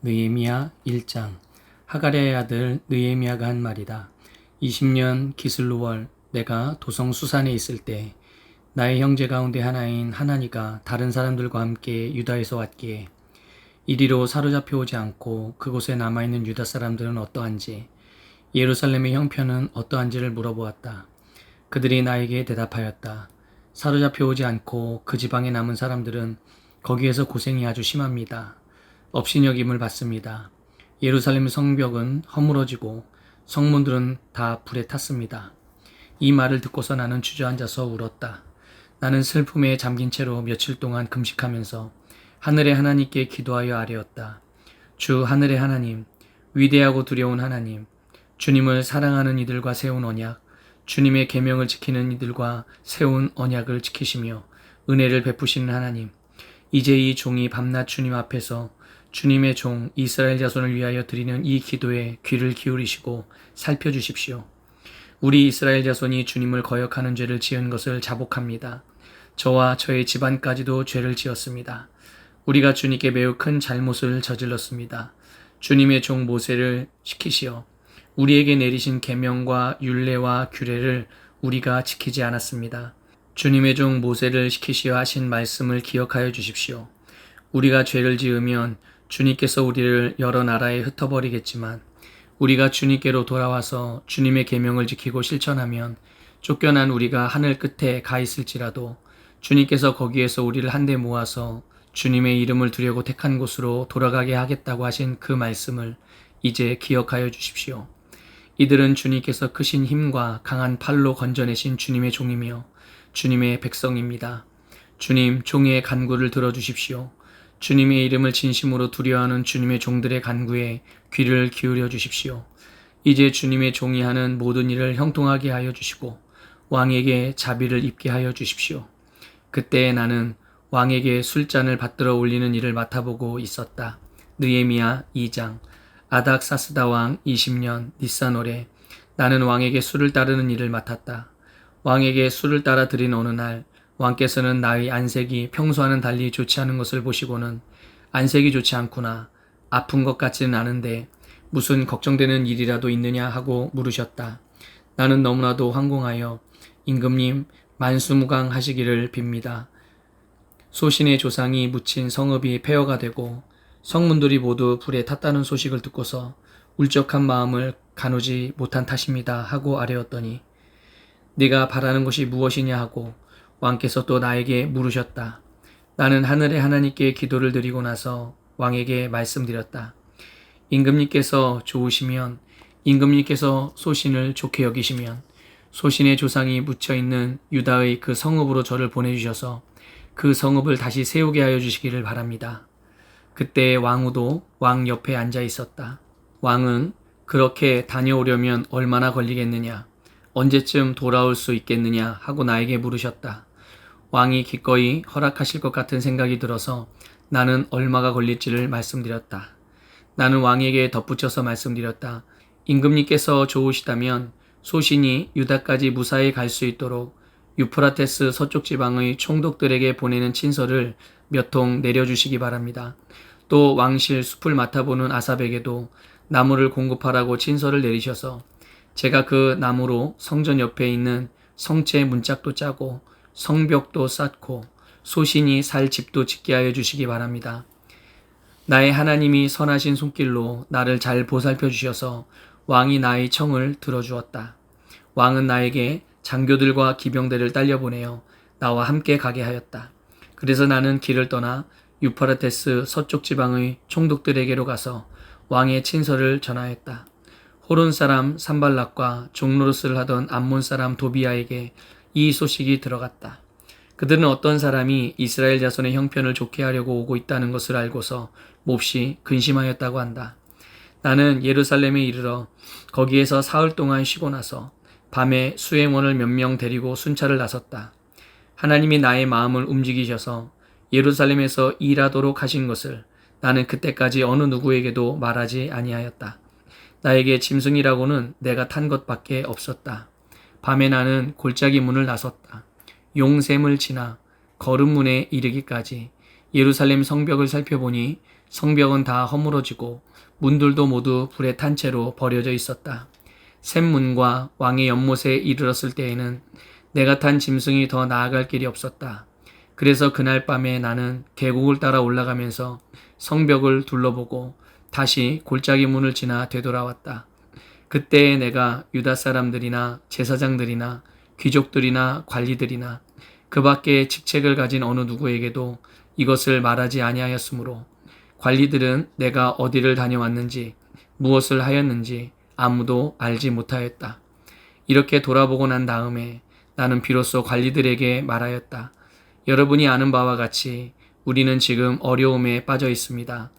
느헤미야 1장. 하가랴의 아들 느헤미야가 한 말이다. 20년 기슬루월 내가 도성 수산에 있을 때 나의 형제 가운데 하나인 하나니가 다른 사람들과 함께 유다에서 왔기에 이리로 사로잡혀 오지 않고 그곳에 남아있는 유다 사람들은 어떠한지, 예루살렘의 형편은 어떠한지를 물어보았다. 그들이 나에게 대답하였다. 사로잡혀 오지 않고 그 지방에 남은 사람들은 거기에서 고생이 아주 심합니다. 업신여김을 받습니다. 예루살렘 성벽은 허물어지고 성문들은 다 불에 탔습니다. 이 말을 듣고서 나는 주저앉아서 울었다. 나는 슬픔에 잠긴 채로 며칠 동안 금식하면서 하늘의 하나님께 기도하여 아뢰었다. 주 하늘의 하나님, 위대하고 두려운 하나님, 주님을 사랑하는 이들과 세운 언약, 주님의 계명을 지키는 이들과 세운 언약을 지키시며 은혜를 베푸시는 하나님, 이제 이 종이 밤낮 주님 앞에서 주님의 종 이스라엘 자손을 위하여 드리는 이 기도에 귀를 기울이시고 살펴주십시오. 우리 이스라엘 자손이 주님을 거역하는 죄를 지은 것을 자복합니다. 저와 저의 집안까지도 죄를 지었습니다. 우리가 주님께 매우 큰 잘못을 저질렀습니다. 주님의 종 모세를 시키시어 우리에게 내리신 계명과 율례와 규례를 우리가 지키지 않았습니다. 주님의 종 모세를 시키시어 하신 말씀을 기억하여 주십시오. 우리가 죄를 지으면 주님께서 우리를 여러 나라에 흩어버리겠지만 우리가 주님께로 돌아와서 주님의 계명을 지키고 실천하면 쫓겨난 우리가 하늘 끝에 가 있을지라도 주님께서 거기에서 우리를 한데 모아서 주님의 이름을 두려고 택한 곳으로 돌아가게 하겠다고 하신 그 말씀을 이제 기억하여 주십시오. 이들은 주님께서 크신 힘과 강한 팔로 건져내신 주님의 종이며 주님의 백성입니다. 주님, 종의 간구를 들어주십시오. 주님의 이름을 진심으로 두려워하는 주님의 종들의 간구에 귀를 기울여 주십시오. 이제 주님의 종이 하는 모든 일을 형통하게 하여 주시고 왕에게 자비를 입게 하여 주십시오. 그때 나는 왕에게 술잔을 받들어 올리는 일을 맡아보고 있었다. 느헤미야 2장. 아닥사스다 왕 20년 니산월에 나는 왕에게 술을 따르는 일을 맡았다. 왕에게 술을 따라 드린 어느 날 왕께서는 나의 안색이 평소와는 달리 좋지 않은 것을 보시고는 안색이 좋지 않구나, 아픈 것 같지는 않은데 무슨 걱정되는 일이라도 있느냐 하고 물으셨다. 나는 너무나도 황공하여 임금님 만수무강하시기를 빕니다. 소신의 조상이 묻힌 성읍이 폐허가 되고 성문들이 모두 불에 탔다는 소식을 듣고서 울적한 마음을 가누지 못한 탓입니다 하고 아뢰었더니 네가 바라는 것이 무엇이냐 하고 왕께서 또 나에게 물으셨다. 나는 하늘의 하나님께 기도를 드리고 나서 왕에게 말씀드렸다. 임금님께서 좋으시면, 임금님께서 소신을 좋게 여기시면 소신의 조상이 묻혀있는 유다의 그 성읍으로 저를 보내주셔서 그 성읍을 다시 세우게 하여 주시기를 바랍니다. 그때 왕후도 왕 옆에 앉아 있었다. 왕은 그렇게 다녀오려면 얼마나 걸리겠느냐, 언제쯤 돌아올 수 있겠느냐 하고 나에게 물으셨다. 왕이 기꺼이 허락하실 것 같은 생각이 들어서 나는 얼마가 걸릴지를 말씀드렸다. 나는 왕에게 덧붙여서 말씀드렸다. 임금님께서 좋으시다면 소신이 유다까지 무사히 갈 수 있도록 유프라테스 서쪽 지방의 총독들에게 보내는 친서를 몇 통 내려주시기 바랍니다. 또 왕실 숲을 맡아보는 아삽에게도 나무를 공급하라고 친서를 내리셔서 제가 그 나무로 성전 옆에 있는 성체 문짝도 짜고 성벽도 쌓고 소신이 살 집도 짓게 하여 주시기 바랍니다. 나의 하나님이 선하신 손길로 나를 잘 보살펴 주셔서 왕이 나의 청을 들어주었다. 왕은 나에게 장교들과 기병대를 딸려보내어 나와 함께 가게 하였다. 그래서 나는 길을 떠나 유프라테스 서쪽 지방의 총독들에게로 가서 왕의 친서를 전하였다. 호론 사람 산발락과 종노릇을 하던 암몬 사람 도비아에게 이 소식이 들어갔다. 그들은 어떤 사람이 이스라엘 자손의 형편을 좋게 하려고 오고 있다는 것을 알고서 몹시 근심하였다고 한다. 나는 예루살렘에 이르러 거기에서 사흘 동안 쉬고 나서 밤에 수행원을 몇 명 데리고 순찰을 나섰다. 하나님이 나의 마음을 움직이셔서 예루살렘에서 일하도록 하신 것을 나는 그때까지 어느 누구에게도 말하지 아니하였다. 나에게 짐승이라고는 내가 탄 것밖에 없었다. 밤에 나는 골짜기 문을 나섰다. 용샘을 지나 거름문에 이르기까지 예루살렘 성벽을 살펴보니 성벽은 다 허물어지고 문들도 모두 불에 탄 채로 버려져 있었다. 샘문과 왕의 연못에 이르렀을 때에는 내가 탄 짐승이 더 나아갈 길이 없었다. 그래서 그날 밤에 나는 계곡을 따라 올라가면서 성벽을 둘러보고 다시 골짜기 문을 지나 되돌아왔다. 그때에 내가 유다 사람들이나 제사장들이나 귀족들이나 관리들이나 그 밖에 직책을 가진 어느 누구에게도 이것을 말하지 아니하였으므로 관리들은 내가 어디를 다녀왔는지 무엇을 하였는지 아무도 알지 못하였다. 이렇게 돌아보고 난 다음에 나는 비로소 관리들에게 말하였다. 여러분이 아는 바와 같이 우리는 지금 어려움에 빠져 있습니다.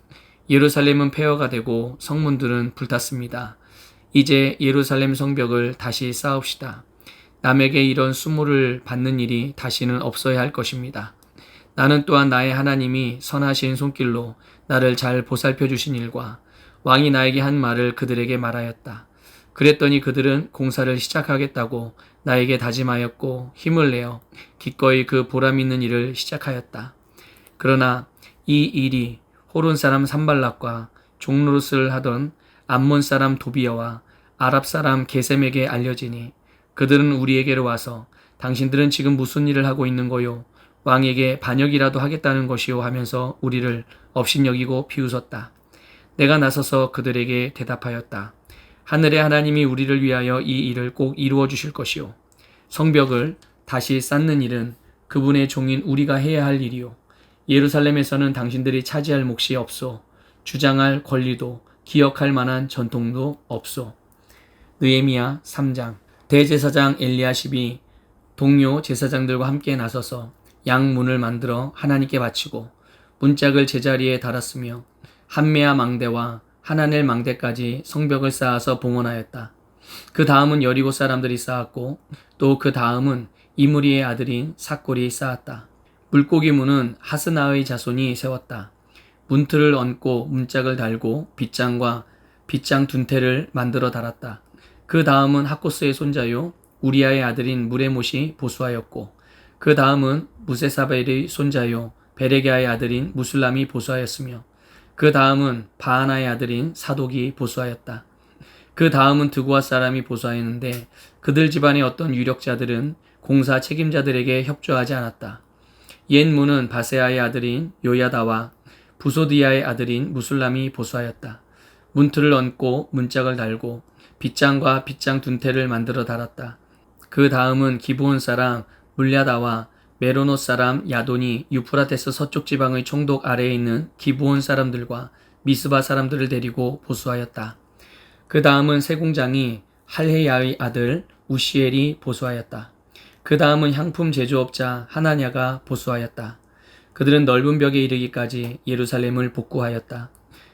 예루살렘은 폐허가 되고 성문들은 불탔습니다. 이제 예루살렘 성벽을 다시 쌓읍시다. 남에게 이런 수모를 받는 일이 다시는 없어야 할 것입니다. 나는 또한 나의 하나님이 선하신 손길로 나를 잘 보살펴 주신 일과 왕이 나에게 한 말을 그들에게 말하였다. 그랬더니 그들은 공사를 시작하겠다고 나에게 다짐하였고 힘을 내어 기꺼이 그 보람 있는 일을 시작하였다. 그러나 이 일이 호론 사람 산발락과 종노릇을 하던 암몬 사람 도비야와 아랍 사람 게셈에게 알려지니 그들은 우리에게로 와서 당신들은 지금 무슨 일을 하고 있는 거요? 왕에게 반역이라도 하겠다는 것이요 하면서 우리를 업신여기고 비웃었다. 내가 나서서 그들에게 대답하였다. 하늘의 하나님이 우리를 위하여 이 일을 꼭 이루어 주실 것이요. 성벽을 다시 쌓는 일은 그분의 종인 우리가 해야 할 일이요. 예루살렘에서는 당신들이 차지할 몫이 없소. 주장할 권리도 기억할 만한 전통도 없소. 느헤미야 3장. 대제사장 엘리야십이 동료 제사장들과 함께 나서서 양문을 만들어 하나님께 바치고 문짝을 제자리에 달았으며 한메아 망대와 하나넬 망대까지 성벽을 쌓아서 봉헌하였다. 그 다음은 여리고 사람들이 쌓았고 또 그 다음은 이므리의 아들인 삭골이 쌓았다. 물고기 문은 하스나의 자손이 세웠다. 문틀을 얹고 문짝을 달고 빗장과 빗장 둔태를 만들어 달았다. 그 다음은 하코스의 손자요 우리아의 아들인 무레못이 보수하였고 그 다음은 무세사벨의 손자요 베레게아의 아들인 무술람이 보수하였으며 그 다음은 바하나의 아들인 사독이 보수하였다. 그 다음은 드고아 사람이 보수하였는데 그들 집안의 어떤 유력자들은 공사 책임자들에게 협조하지 않았다. 옛 문은 바세아의 아들인 요야다와 부소디아의 아들인 무술람이 보수하였다. 문틀을 얹고 문짝을 달고 빗장과 빗장 둔태를 만들어 달았다. 그 다음은 기브온 사람 물랴다와 메로노 사람 야돈이 유프라테스 서쪽 지방의 총독 아래에 있는 기브온 사람들과 미스바 사람들을 데리고 보수하였다. 그 다음은 세공장이 할헤야의 아들 우시엘이 보수하였다. 그 다음은 향품 제조업자 하나냐가 보수하였다. 그들은 넓은 벽에 이르기까지 예루살렘을 복구하였다.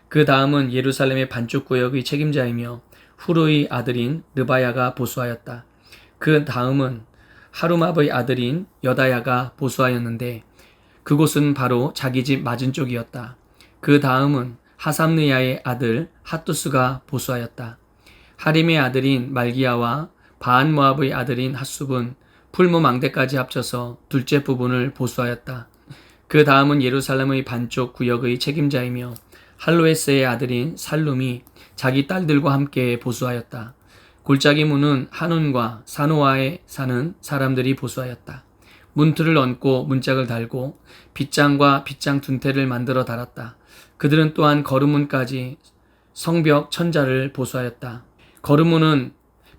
그 다음은 예루살렘의 반쪽 구역의 책임자이며 후르의 아들인 르바야가 보수하였다. 그 다음은 하루맙의 아들인 여다야가 보수하였는데 그곳은 바로 자기 집 맞은 쪽이었다. 그 다음은 하삼느야의 아들 핫두스가 보수하였다. 하림의 아들인 말기야와 바한모압의 아들인 핫숲은 풀무 망대까지 합쳐서 둘째 부분을 보수하였다. 그 다음은 예루살렘의 반쪽 구역의 책임자이며 할로에스의 아들인 살룸이 자기 딸들과 함께 보수하였다. 골짜기 문은 한운과 사노아에 사는 사람들이 보수하였다. 문틀을 얹고 문짝을 달고 빗장과 빗장 둔태를 만들어 달았다. 그들은 또한 거르문까지 성벽 천자를 보수하였다. 거르문은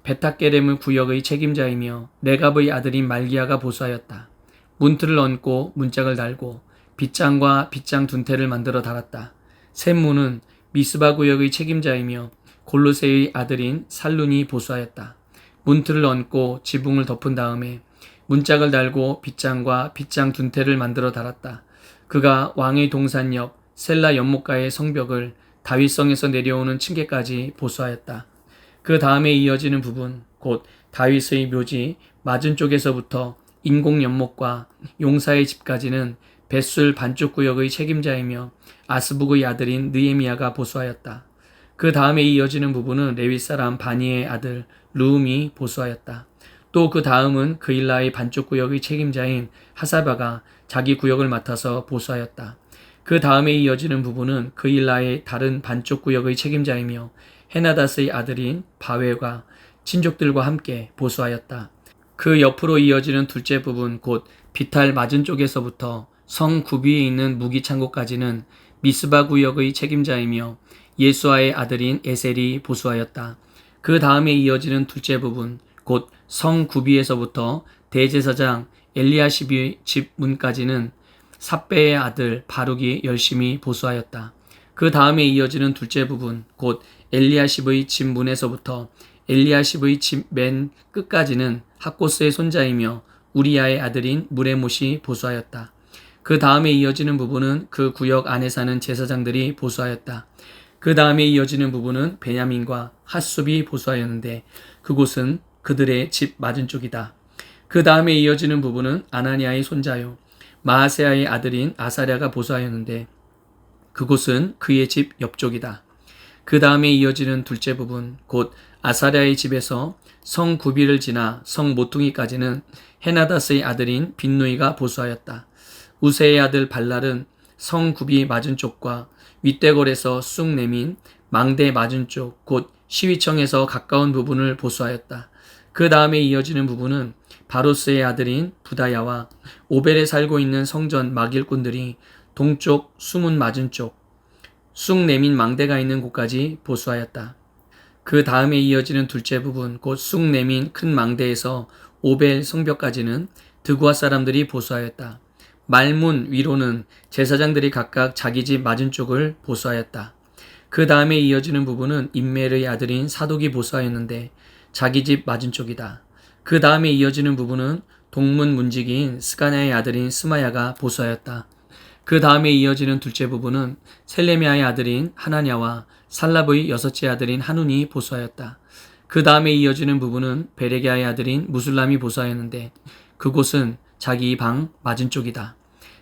베타게렘의 구역의 책임자이며 레갑의 아들인 말기야가 보수하였다. 문틀을 얹고 문짝을 달고 빗장과 빗장 둔태를 만들어 달았다. 샘문은 미스바 구역의 책임자이며 골로세의 아들인 살룬이 보수하였다. 문틀을 얹고 지붕을 덮은 다음에 문짝을 달고 빗장과 빗장 둔태를 만들어 달았다. 그가 왕의 동산 옆 셀라 연못가의 성벽을 다윗성에서 내려오는 층계까지 보수하였다. 그 다음에 이어지는 부분, 곧 다윗의 묘지 맞은 쪽에서부터 인공 연못과 용사의 집까지는 벳술 반쪽 구역의 책임자이며 아스북의 아들인 느헤미야가 보수하였다. 그 다음에 이어지는 부분은 레위 사람 바니의 아들 루움이 보수하였다. 또 그 다음은 그일라의 반쪽 구역의 책임자인 하사바가 자기 구역을 맡아서 보수하였다. 그 다음에 이어지는 부분은 그일라의 다른 반쪽 구역의 책임자이며 헤나닷의 아들인 바웨가 친족들과 함께 보수하였다. 그 옆으로 이어지는 둘째 부분 곧 비탈 맞은 쪽에서부터 성 구비에 있는 무기 창고까지는 미스바 구역의 책임자이며 예수아의 아들인 에셀이 보수하였다. 그 다음에 이어지는 둘째 부분 곧 성 구비에서부터 대제사장 엘리야십의 집 문까지는 삽배의 아들 바룩이 열심히 보수하였다. 그 다음에 이어지는 둘째 부분 곧 엘리야십의 집 문에서부터 엘리야십의 집 맨 끝까지는 학고스의 손자이며 우리야의 아들인 무레못이 보수하였다. 그 다음에 이어지는 부분은 그 구역 안에 사는 제사장들이 보수하였다. 그 다음에 이어지는 부분은 베냐민과 핫숲이 보수하였는데 그곳은 그들의 집 맞은 쪽이다. 그 다음에 이어지는 부분은 아나니아의 손자요 마하세아의 아들인 아사랴가 보수하였는데 그곳은 그의 집 옆쪽이다. 그 다음에 이어지는 둘째 부분 곧 아사랴의 집에서 성 구비를 지나 성 모퉁이까지는 헤나닷의 아들인 빈누이가 보수하였다. 우세의 아들 발랄은 성 구비 맞은 쪽과 윗대골에서 쑥 내민 망대 맞은 쪽 곧 시위청에서 가까운 부분을 보수하였다. 그 다음에 이어지는 부분은 바로스의 아들인 부다야와 오벨에 살고 있는 성전 막일꾼들이 동쪽 수문 맞은 쪽 쑥 내민 망대가 있는 곳까지 보수하였다. 그 다음에 이어지는 둘째 부분 곧 쑥 내민 큰 망대에서 오벨 성벽까지는 드구아 사람들이 보수하였다. 말문 위로는 제사장들이 각각 자기 집 맞은 쪽을 보수하였다. 그 다음에 이어지는 부분은 임멜의 아들인 사독이 보수하였는데 자기 집 맞은 쪽이다. 그 다음에 이어지는 부분은 동문 문지기인 스가냐의 아들인 스마야가 보수하였다. 그 다음에 이어지는 둘째 부분은 셀레미아의 아들인 하나냐와 살랍의 여섯째 아들인 하눈이 보수하였다. 그 다음에 이어지는 부분은 베레기아의 아들인 무술람이 보수하였는데 그곳은 자기 방 맞은 쪽이다.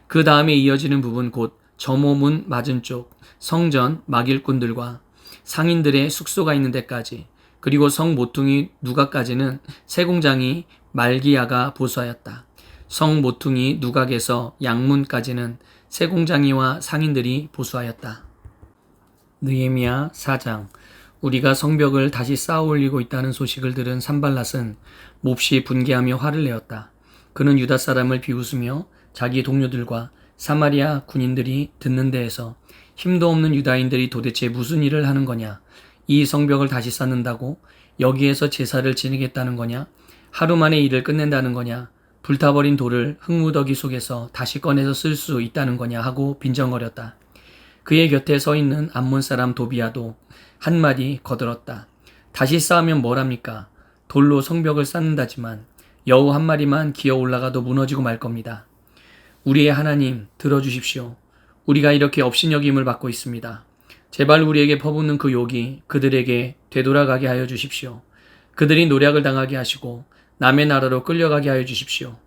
그 다음에 이어지는 부분 곧 점호문 맞은 쪽, 성전 막일꾼들과 상인들의 숙소가 있는 데까지 그리고 성 모퉁이 누각까지는 세공장이 말기야가 보수하였다. 성 모퉁이 누각에서 양문까지는 세공장이와 상인들이 보수하였다. 느헤미야 4장. 우리가 성벽을 다시 쌓아 올리고 있다는 소식을 들은 산발랏은 몹시 분개하며 화를 내었다. 그는 유다 사람을 비웃으며 자기 동료들과 사마리아 군인들이 듣는 데에서 힘도 없는 유다인들이 도대체 무슨 일을 하는 거냐? 이 성벽을 다시 쌓는다고? 여기에서 제사를 지내겠다는 거냐? 하루 만에 일을 끝낸다는 거냐? 불타버린 돌을 흙무더기 속에서 다시 꺼내서 쓸 수 있다는 거냐? 하고 빈정거렸다. 그의 곁에 서 있는 암몬 사람 도비아도 한마디 거들었다. 다시 쌓으면 뭐랍니까? 돌로 성벽을 쌓는다지만 여우 한 마리만 기어 올라가도 무너지고 말 겁니다. 우리의 하나님 들어주십시오. 우리가 이렇게 업신여김을 받고 있습니다. 제발 우리에게 퍼붓는 그 욕이 그들에게 되돌아가게 하여 주십시오. 그들이 노략을 당하게 하시고 남의 나라로 끌려가게 하여 주십시오.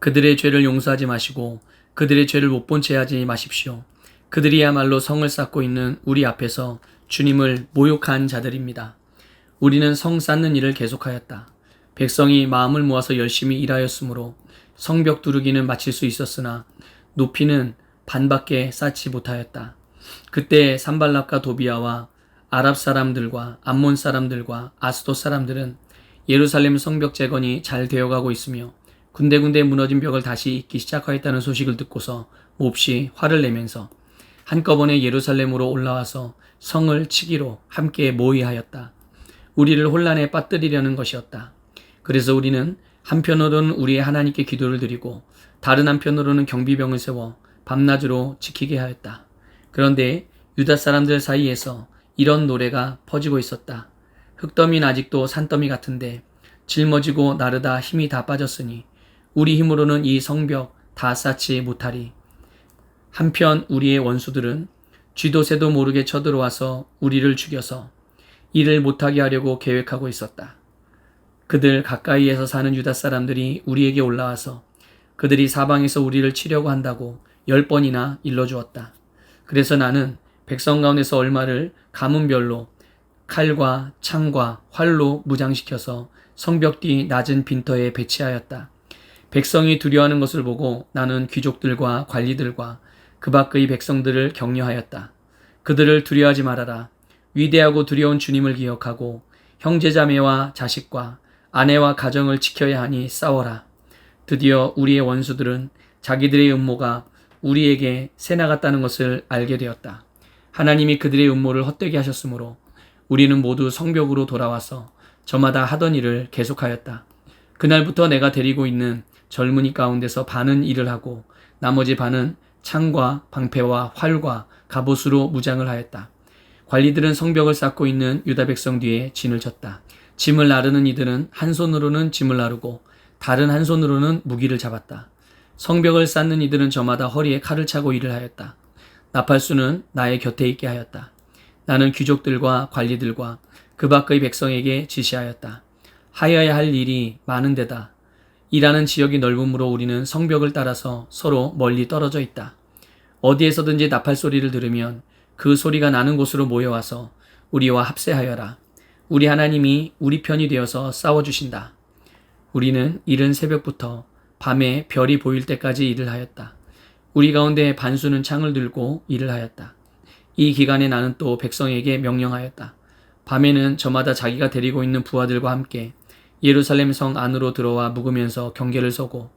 그들의 죄를 용서하지 마시고 그들의 죄를 못 본 채 하지 마십시오. 그들이야말로 성을 쌓고 있는 우리 앞에서 주님을 모욕한 자들입니다. 우리는 성 쌓는 일을 계속하였다. 백성이 마음을 모아서 열심히 일하였으므로 성벽 두르기는 마칠 수 있었으나 높이는 반밖에 쌓지 못하였다. 그때 산발락과 도비아와 아랍 사람들과 암몬 사람들과 아스돗 사람들은 예루살렘 성벽 재건이 잘 되어가고 있으며 군데군데 무너진 벽을 다시 잇기 시작하였다는 소식을 듣고서 몹시 화를 내면서 한꺼번에 예루살렘으로 올라와서 성을 치기로 함께 모의하였다. 우리를 혼란에 빠뜨리려는 것이었다. 그래서 우리는 한편으로는 우리의 하나님께 기도를 드리고 다른 한편으로는 경비병을 세워 밤낮으로 지키게 하였다. 그런데 유다 사람들 사이에서 이런 노래가 퍼지고 있었다. 흙더미는 아직도 산더미 같은데 짊어지고 나르다 힘이 다 빠졌으니 우리 힘으로는 이 성벽 다 쌓지 못하리. 한편 우리의 원수들은 쥐도 새도 모르게 쳐들어와서 우리를 죽여서 일을 못하게 하려고 계획하고 있었다. 그들 가까이에서 사는 유다 사람들이 우리에게 올라와서 그들이 사방에서 우리를 치려고 한다고 10번이나 일러주었다. 그래서 나는 백성 가운데서 얼마를 가문별로 칼과 창과 활로 무장시켜서 성벽 뒤 낮은 빈터에 배치하였다. 백성이 두려워하는 것을 보고 나는 귀족들과 관리들과 그 밖의 백성들을 격려하였다. 그들을 두려워하지 말아라. 위대하고 두려운 주님을 기억하고 형제자매와 자식과 아내와 가정을 지켜야 하니 싸워라. 드디어 우리의 원수들은 자기들의 음모가 우리에게 새나갔다는 것을 알게 되었다. 하나님이 그들의 음모를 헛되게 하셨으므로 우리는 모두 성벽으로 돌아와서 저마다 하던 일을 계속하였다. 그날부터 내가 데리고 있는 젊은이 가운데서 반은 일을 하고 나머지 반은 창과 방패와 활과 갑옷으로 무장을 하였다. 관리들은 성벽을 쌓고 있는 유다 백성 뒤에 진을 쳤다. 짐을 나르는 이들은 한 손으로는 짐을 나르고 다른 한 손으로는 무기를 잡았다. 성벽을 쌓는 이들은 저마다 허리에 칼을 차고 일을 하였다. 나팔수는 나의 곁에 있게 하였다. 나는 귀족들과 관리들과 그 밖의 백성에게 지시하였다. 하여야 할 일이 많은 데다. 일하는 지역이 넓으므로 우리는 성벽을 따라서 서로 멀리 떨어져 있다. 어디에서든지 나팔 소리를 들으면 그 소리가 나는 곳으로 모여와서 우리와 합세하여라. 우리 하나님이 우리 편이 되어서 싸워주신다. 우리는 이른 새벽부터 밤에 별이 보일 때까지 일을 하였다. 우리 가운데 반수는 창을 들고 일을 하였다. 이 기간에 나는 또 백성에게 명령하였다. 밤에는 저마다 자기가 데리고 있는 부하들과 함께 예루살렘 성 안으로 들어와 묵으면서 경계를 서고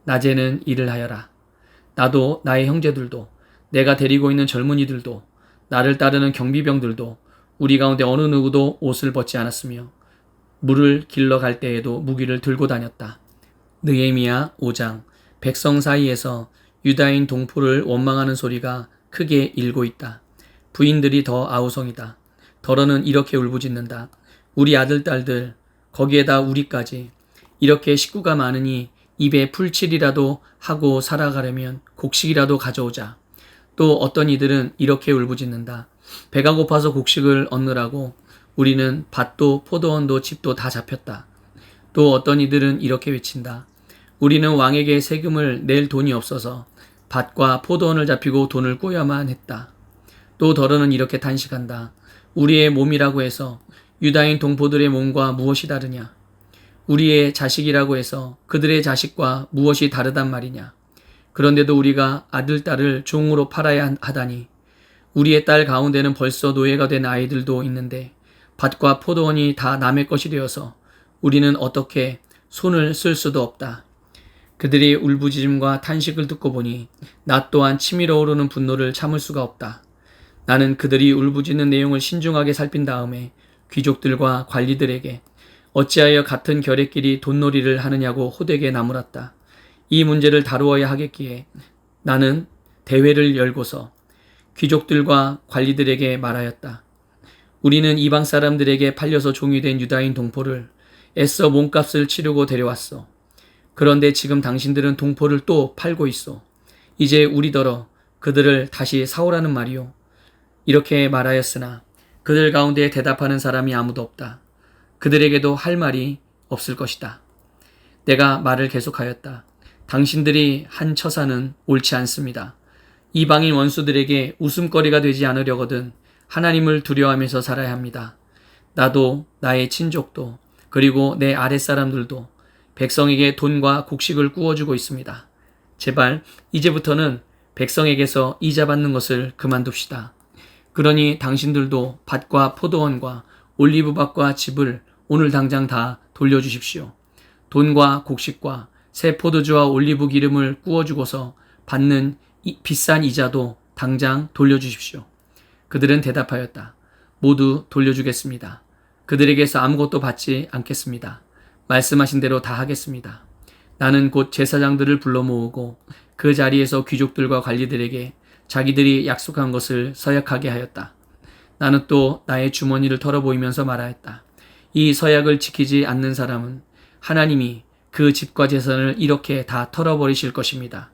낮에는 일을 하여라. 나도 나의 형제들도 내가 데리고 있는 젊은이들도 나를 따르는 경비병들도 우리 가운데 어느 누구도 옷을 벗지 않았으며 물을 길러 갈 때에도 무기를 들고 다녔다. 느헤미야 5장. 백성 사이에서 유다인 동포를 원망하는 소리가 크게 일고 있다. 부인들이 더 아우성이다. 더러는 이렇게 울부짖는다. 우리 아들 딸들 거기에다 우리까지 이렇게 식구가 많으니 입에 풀칠이라도 하고 살아가려면 곡식이라도 가져오자. 또 어떤 이들은 이렇게 울부짖는다. 배가 고파서 곡식을 얻느라고 우리는 밭도 포도원도 집도 다 잡혔다. 또 어떤 이들은 이렇게 외친다. 우리는 왕에게 세금을 낼 돈이 없어서 밭과 포도원을 잡히고 돈을 꿔야만 했다. 또 더러는 이렇게 탄식한다. 우리의 몸이라고 해서 유다인 동포들의 몸과 무엇이 다르냐? 우리의 자식이라고 해서 그들의 자식과 무엇이 다르단 말이냐? 그런데도 우리가 아들, 딸을 종으로 팔아야 하다니. 우리의 딸 가운데는 벌써 노예가 된 아이들도 있는데 밭과 포도원이 다 남의 것이 되어서 우리는 어떻게 손을 쓸 수도 없다. 그들의 울부짖음과 탄식을 듣고 보니 나 또한 치밀어 오르는 분노를 참을 수가 없다. 나는 그들이 울부짖는 내용을 신중하게 살핀 다음에 귀족들과 관리들에게 어찌하여 같은 결의끼리 돈놀이를 하느냐고 호되게 나무랐다. 이 문제를 다루어야 하겠기에 나는 대회를 열고서 귀족들과 관리들에게 말하였다. 우리는 이방 사람들에게 팔려서 종이 된 유다인 동포를 애써 몸값을 치르고 데려왔어. 그런데 지금 당신들은 동포를 또 팔고 있어. 이제 우리더러 그들을 다시 사오라는 말이오. 이렇게 말하였으나 그들 가운데 대답하는 사람이 아무도 없다. 그들에게도 할 말이 없을 것이다. 내가 말을 계속하였다. 당신들이 한 처사는 옳지 않습니다. 이방인 원수들에게 웃음거리가 되지 않으려거든 하나님을 두려워하면서 살아야 합니다. 나도 나의 친족도 그리고 내 아랫사람들도 백성에게 돈과 곡식을 구워주고 있습니다. 제발 이제부터는 백성에게서 이자 받는 것을 그만둡시다. 그러니 당신들도 밭과 포도원과 올리브밭과 집을 오늘 당장 다 돌려주십시오. 돈과 곡식과 새 포도주와 올리브 기름을 구워주고서 받는 비싼 이자도 당장 돌려주십시오. 그들은 대답하였다. 모두 돌려주겠습니다. 그들에게서 아무것도 받지 않겠습니다. 말씀하신 대로 다 하겠습니다. 나는 곧 제사장들을 불러 모으고 그 자리에서 귀족들과 관리들에게 자기들이 약속한 것을 서약하게 하였다. 나는 또 나의 주머니를 털어보이면서 말하였다. 이 서약을 지키지 않는 사람은 하나님이 그 집과 재산을 이렇게 다 털어버리실 것입니다.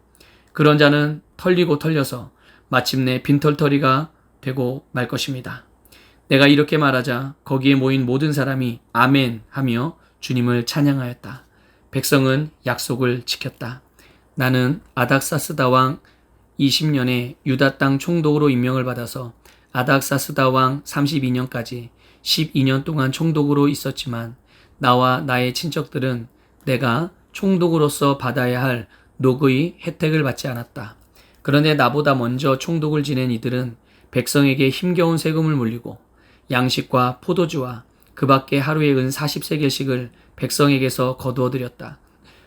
그런 자는 털리고 털려서 마침내 빈털터리가 되고 말 것입니다. 내가 이렇게 말하자 거기에 모인 모든 사람이 아멘 하며 주님을 찬양하였다. 백성은 약속을 지켰다. 나는 아닥사스다 왕 20년에 유다 땅 총독으로 임명을 받아서 아닥사스다 왕 32년까지 12년 동안 총독으로 있었지만 나와 나의 친척들은 내가 총독으로서 받아야 할 녹의 혜택을 받지 않았다. 그런데 나보다 먼저 총독을 지낸 이들은 백성에게 힘겨운 세금을 물리고 양식과 포도주와 그 밖에 하루에 은 40세겔씩을 백성에게서 거두어들였다.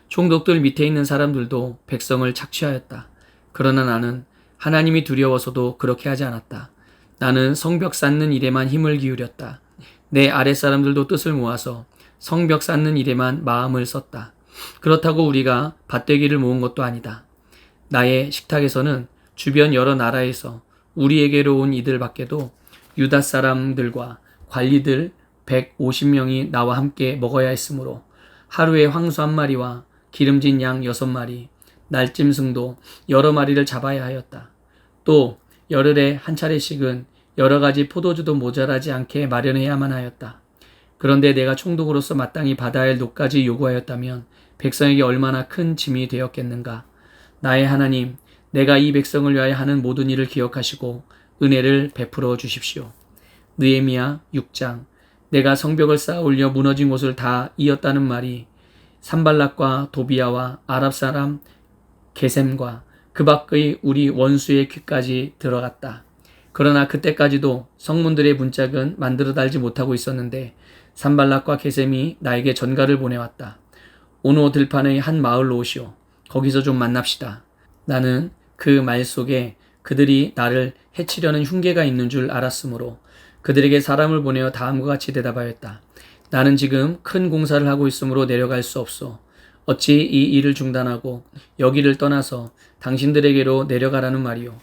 총독들 밑에 있는 사람들도 백성을 착취하였다. 그러나 나는 하나님이 두려워서도 그렇게 하지 않았다. 나는 성벽 쌓는 일에만 힘을 기울였다. 내 아랫사람들도 뜻을 모아서 성벽 쌓는 일에만 마음을 썼다. 그렇다고 우리가 밭되기를 모은 것도 아니다. 나의 식탁에서는 주변 여러 나라에서 우리에게로 온 이들 밖에도 유다 사람들과 관리들 150명이 나와 함께 먹어야 했으므로 하루에 황소 1마리와 기름진 양 6마리, 날짐승도 여러 마리를 잡아야 하였다. 또 열흘에 한 차례씩은 여러 가지 포도주도 모자라지 않게 마련해야만 하였다. 그런데 내가 총독으로서 마땅히 받아야 할 녹까지 요구하였다면 백성에게 얼마나 큰 짐이 되었겠는가. 나의 하나님, 내가 이 백성을 위하여 하는 모든 일을 기억하시고 은혜를 베풀어 주십시오. 느헤미야 6장. 내가 성벽을 쌓아 올려 무너진 곳을 다 이었다는 말이 산발락과 도비야와 아랍 사람 게셈과 그 밖의 우리 원수의 귀까지 들어갔다. 그러나 그때까지도 성문들의 문짝은 만들어 달지 못하고 있었는데 산발락과 게셈이 나에게 전가를 보내왔다. 오노 들판의 한 마을로 오시오. 거기서 좀 만납시다. 나는 그 말 속에 그들이 나를 해치려는 흉계가 있는 줄 알았으므로 그들에게 사람을 보내어 다음과 같이 대답하였다. 나는 지금 큰 공사를 하고 있으므로 내려갈 수 없소. 어찌 이 일을 중단하고 여기를 떠나서 당신들에게로 내려가라는 말이오.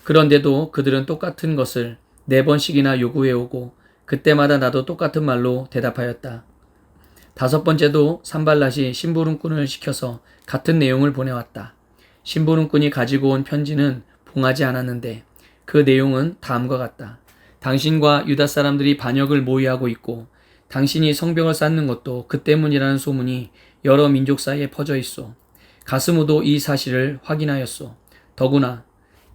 그런데도 그들은 똑같은 것을 4번씩이나 요구해오고 그때마다 나도 똑같은 말로 대답하였다. 5번째도 산발랏이 심부름꾼을 시켜서 같은 내용을 보내왔다. 심부름꾼이 가지고 온 편지는 봉하지 않았는데 그 내용은 다음과 같다. 당신과 유다 사람들이 반역을 모의하고 있고 당신이 성벽을 쌓는 것도 그 때문이라는 소문이 여러 민족 사이에 퍼져 있어. 가스무도 이 사실을 확인하였소. 더구나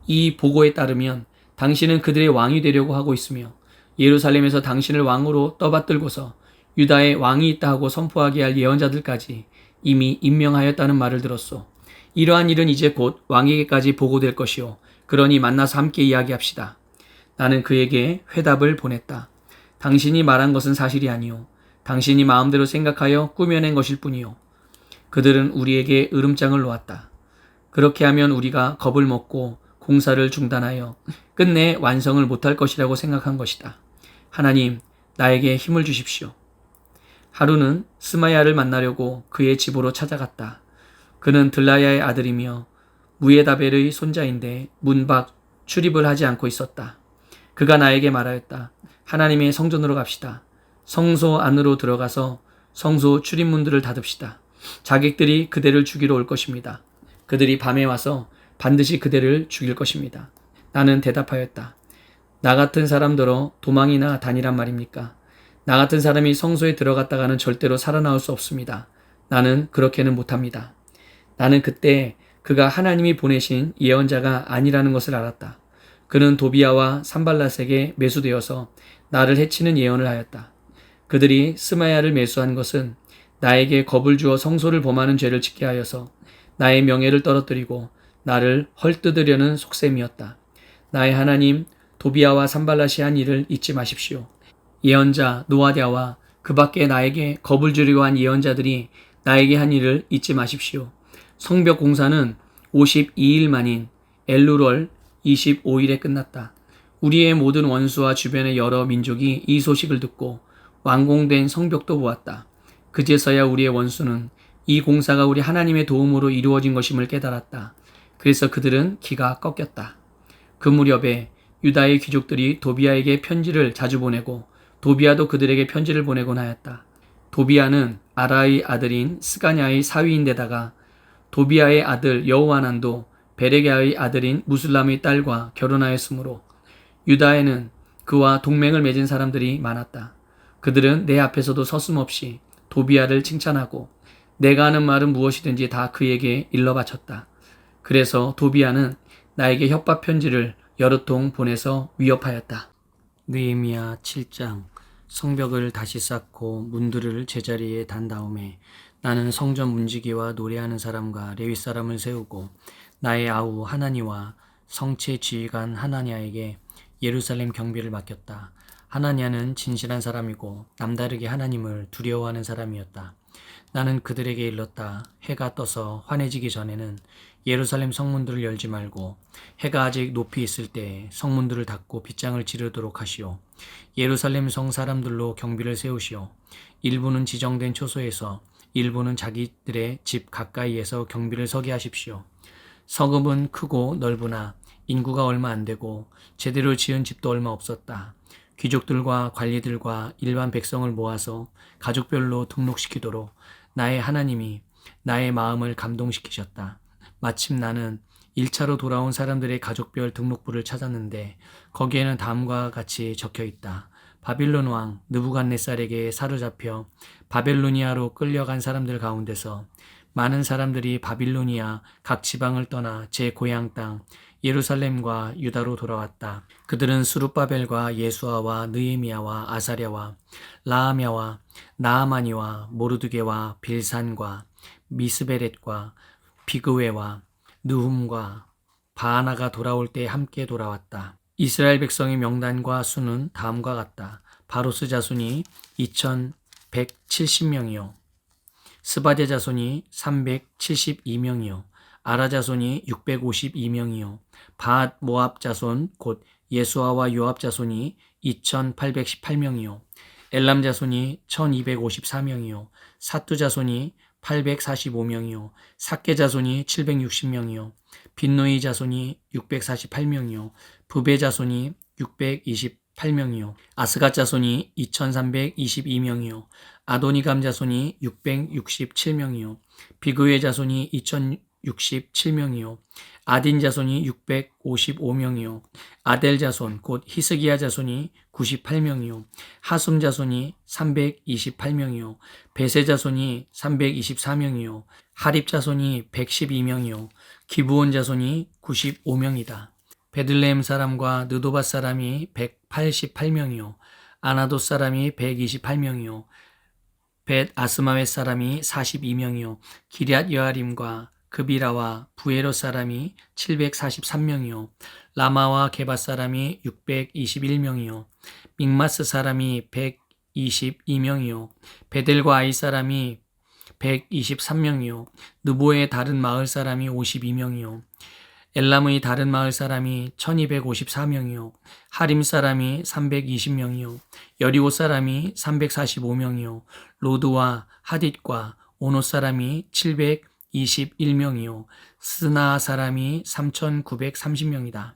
이 보고에 따르면 당신은 그들의 왕이 되려고 하고 있으며 예루살렘에서 당신을 왕으로 떠받들고서 유다에 왕이 있다 하고 선포하게 할 예언자들까지 이미 임명하였다는 말을 들었소. 이러한 일은 이제 곧 왕에게까지 보고될 것이요. 그러니 만나서 함께 이야기합시다. 나는 그에게 회답을 보냈다. 당신이 말한 것은 사실이 아니요. 당신이 마음대로 생각하여 꾸며낸 것일 뿐이요. 그들은 우리에게 으름장을 놓았다. 그렇게 하면 우리가 겁을 먹고 공사를 중단하여 끝내 완성을 못할 것이라고 생각한 것이다. 하나님, 나에게 힘을 주십시오. 하루는 스마야를 만나려고 그의 집으로 찾아갔다. 그는 들라야의 아들이며 무에다벨의 손자인데 문 밖 출입을 하지 않고 있었다. 그가 나에게 말하였다. 하나님의 성전으로 갑시다. 성소 안으로 들어가서 성소 출입문들을 닫읍시다. 자객들이 그대를 죽이러 올 것입니다. 그들이 밤에 와서 반드시 그대를 죽일 것입니다. 나는 대답하였다. 나 같은 사람들어 도망이나 다니란 말입니까? 나 같은 사람이 성소에 들어갔다가는 절대로 살아나올 수 없습니다. 나는 그렇게는 못합니다. 나는 그때 그가 하나님이 보내신 예언자가 아니라는 것을 알았다. 그는 도비야와 산발랏에게 매수되어서 나를 해치는 예언을 하였다. 그들이 스마야를 매수한 것은 나에게 겁을 주어 성소를 범하는 죄를 짓게 하여서 나의 명예를 떨어뜨리고 나를 헐뜯으려는 속셈이었다. 나의 하나님 도비야와 산발랏이 한 일을 잊지 마십시오. 예언자 노아랴와 그 밖에 나에게 겁을 주려고 한 예언자들이 나에게 한 일을 잊지 마십시오. 성벽 공사는 52일 만인 엘루월 25일에 끝났다. 우리의 모든 원수와 주변의 여러 민족이 이 소식을 듣고 완공된 성벽도 보았다. 그제서야 우리의 원수는 이 공사가 우리 하나님의 도움으로 이루어진 것임을 깨달았다. 그래서 그들은 기가 꺾였다. 그 무렵에 유다의 귀족들이 도비야에게 편지를 자주 보내고 도비야도 그들에게 편지를 보내곤 하였다. 도비야는 아라의 아들인 스가냐의 사위인데다가 도비야의 아들 여호하난도 베레갸의 아들인 무술람의 딸과 결혼하였으므로 유다에는 그와 동맹을 맺은 사람들이 많았다. 그들은 내 앞에서도 서슴없이 도비야를 칭찬하고 내가 하는 말은 무엇이든지 다 그에게 일러 바쳤다. 그래서 도비야는 나에게 협박 편지를 여러 통 보내서 위협하였다. 느헤미야 7장. 성벽을 다시 쌓고 문들을 제자리에 단 다음에 나는 성전 문지기와 노래하는 사람과 레위 사람을 세우고 나의 아우 하나니와 성체 지휘관 하나냐에게 예루살렘 경비를 맡겼다. 하나냐는 진실한 사람이고 남다르게 하나님을 두려워하는 사람이었다. 나는 그들에게 일렀다. 해가 떠서 환해지기 전에는 예루살렘 성문들을 열지 말고 해가 아직 높이 있을 때 성문들을 닫고 빗장을 지르도록 하시오. 예루살렘 성 사람들로 경비를 세우시오. 일부는 지정된 초소에서, 일부는 자기들의 집 가까이에서 경비를 서게 하십시오. 성읍은 크고 넓으나 인구가 얼마 안 되고 제대로 지은 집도 얼마 없었다. 귀족들과 관리들과 일반 백성을 모아서 가족별로 등록시키도록 나의 하나님이 나의 마음을 감동시키셨다. 마침 나는 1차로 돌아온 사람들의 가족별 등록부를 찾았는데 거기에는 다음과 같이 적혀 있다. 바빌론 왕 느부갓네살에게 사로잡혀 바벨로니아로 끌려간 사람들 가운데서 많은 사람들이 바빌로니아 각 지방을 떠나 제 고향 땅 예루살렘과 유다로 돌아왔다. 그들은 수룹바벨과 예수아와 느헤미야와 아사랴와 라하мя와 나아마니와 모르드게와 빌산과 미스베렛과 비그웨와 느훔과 바하나가 돌아올 때 함께 돌아왔다. 이스라엘 백성의 명단과 수는 다음과 같다. 바로스 자손이 2170명이요. 스바데 자손이 372명이요. 아라 자손이 652명이요. 밧 모압 자손 곧 예수아와 요압 자손이 2818명이요. 엘람 자손이 1254명이요. 사투 자손이 845명이요. 삭게 자손이 760명이요. 빈노이 자손이 648명이요. 부베 자손이 628명이요. 아스갓 자손이 2322명이요. 아도니감 자손이 667명이요. 비그의 자손이 2067명이요. 아딘 자손이 655명이요. 아델 자손 곧 히스기야 자손이 98명이요. 하숨 자손이 328명이요. 베세 자손이 324명이요. 하립 자손이 112명이요. 기브온 자손이 95명이다. 베들레헴 사람과 느도밭 사람이 188명이요. 아나돗 사람이 128명이요. 벳 아스마웻 사람이 42명이요. 기럇 여아림과 그비라와 부에롯 사람이 743명이요. 라마와 게밧 사람이 621명이요. 믹마스 사람이 122명이요. 베델과 아이 사람이 123명이요. 느보의 다른 마을 사람이 52명이요. 엘람의 다른 마을 사람이 1254명이요. 하림 사람이 320명이요. 여리고 사람이 345명이요. 로드와 하딧과 오노 사람이 721명이요. 스나 사람이 3930명이다.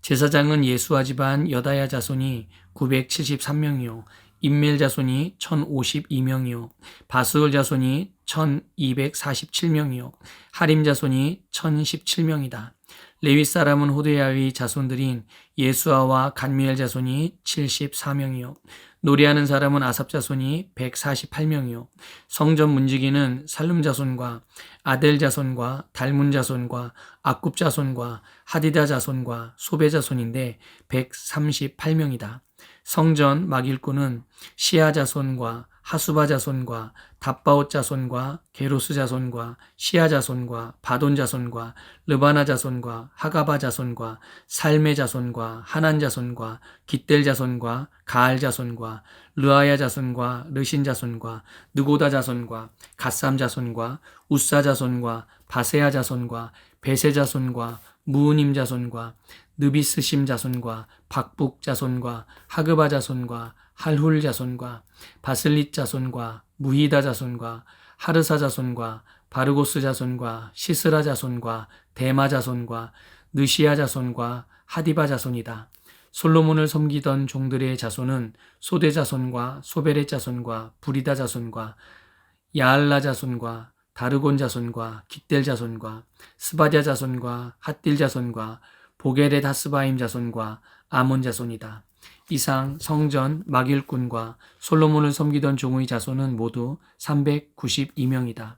제사장은 예수아 집안 여다야 자손이 973명이요. 임멜 자손이 1052명이요. 바스울 자손이 1247명이요. 하림 자손이 1017명이다. 레위 사람은 호데야의 자손들인 예수아와 간미엘 자손이 74명이요. 노래하는 사람은 아삽 자손이 148명이요. 성전 문지기는 살룸 자손과 아델 자손과 달문 자손과 아굽 자손과 하디다 자손과 소베 자손인데 138명이다. 성전 막일꾼은 시아 자손과 하수바 자손과 답바옷 자손과 게로스 자손과 시아 자손과 바돈 자손과 르바나 자손과 하가바 자손과 살메 자손과 하난 자손과 깃델 자손과 가알 자손과 르아야 자손과 르신 자손과 느고다 자손과 갓삼 자손과 우사 자손과 바세아 자손과 베세 자손과 무우님 자손과 느비스심 자손과 박북 자손과 하그바 자손과 할훌 자손과 바슬릿 자손과 무히다 자손과 하르사 자손과 바르고스 자손과 시스라 자손과 데마 자손과 느시아 자손과 하디바 자손이다. 솔로몬을 섬기던 종들의 자손은 소대 자손과 소베렛 자손과 부리다 자손과 야알라 자손과 다르곤 자손과 깃델 자손과 스바디아 자손과 핫딜 자손과 보게렛 하스바임 자손과 아몬 자손이다. 이상 성전 막일꾼과 솔로몬을 섬기던 종의 자손은 모두 392명이다.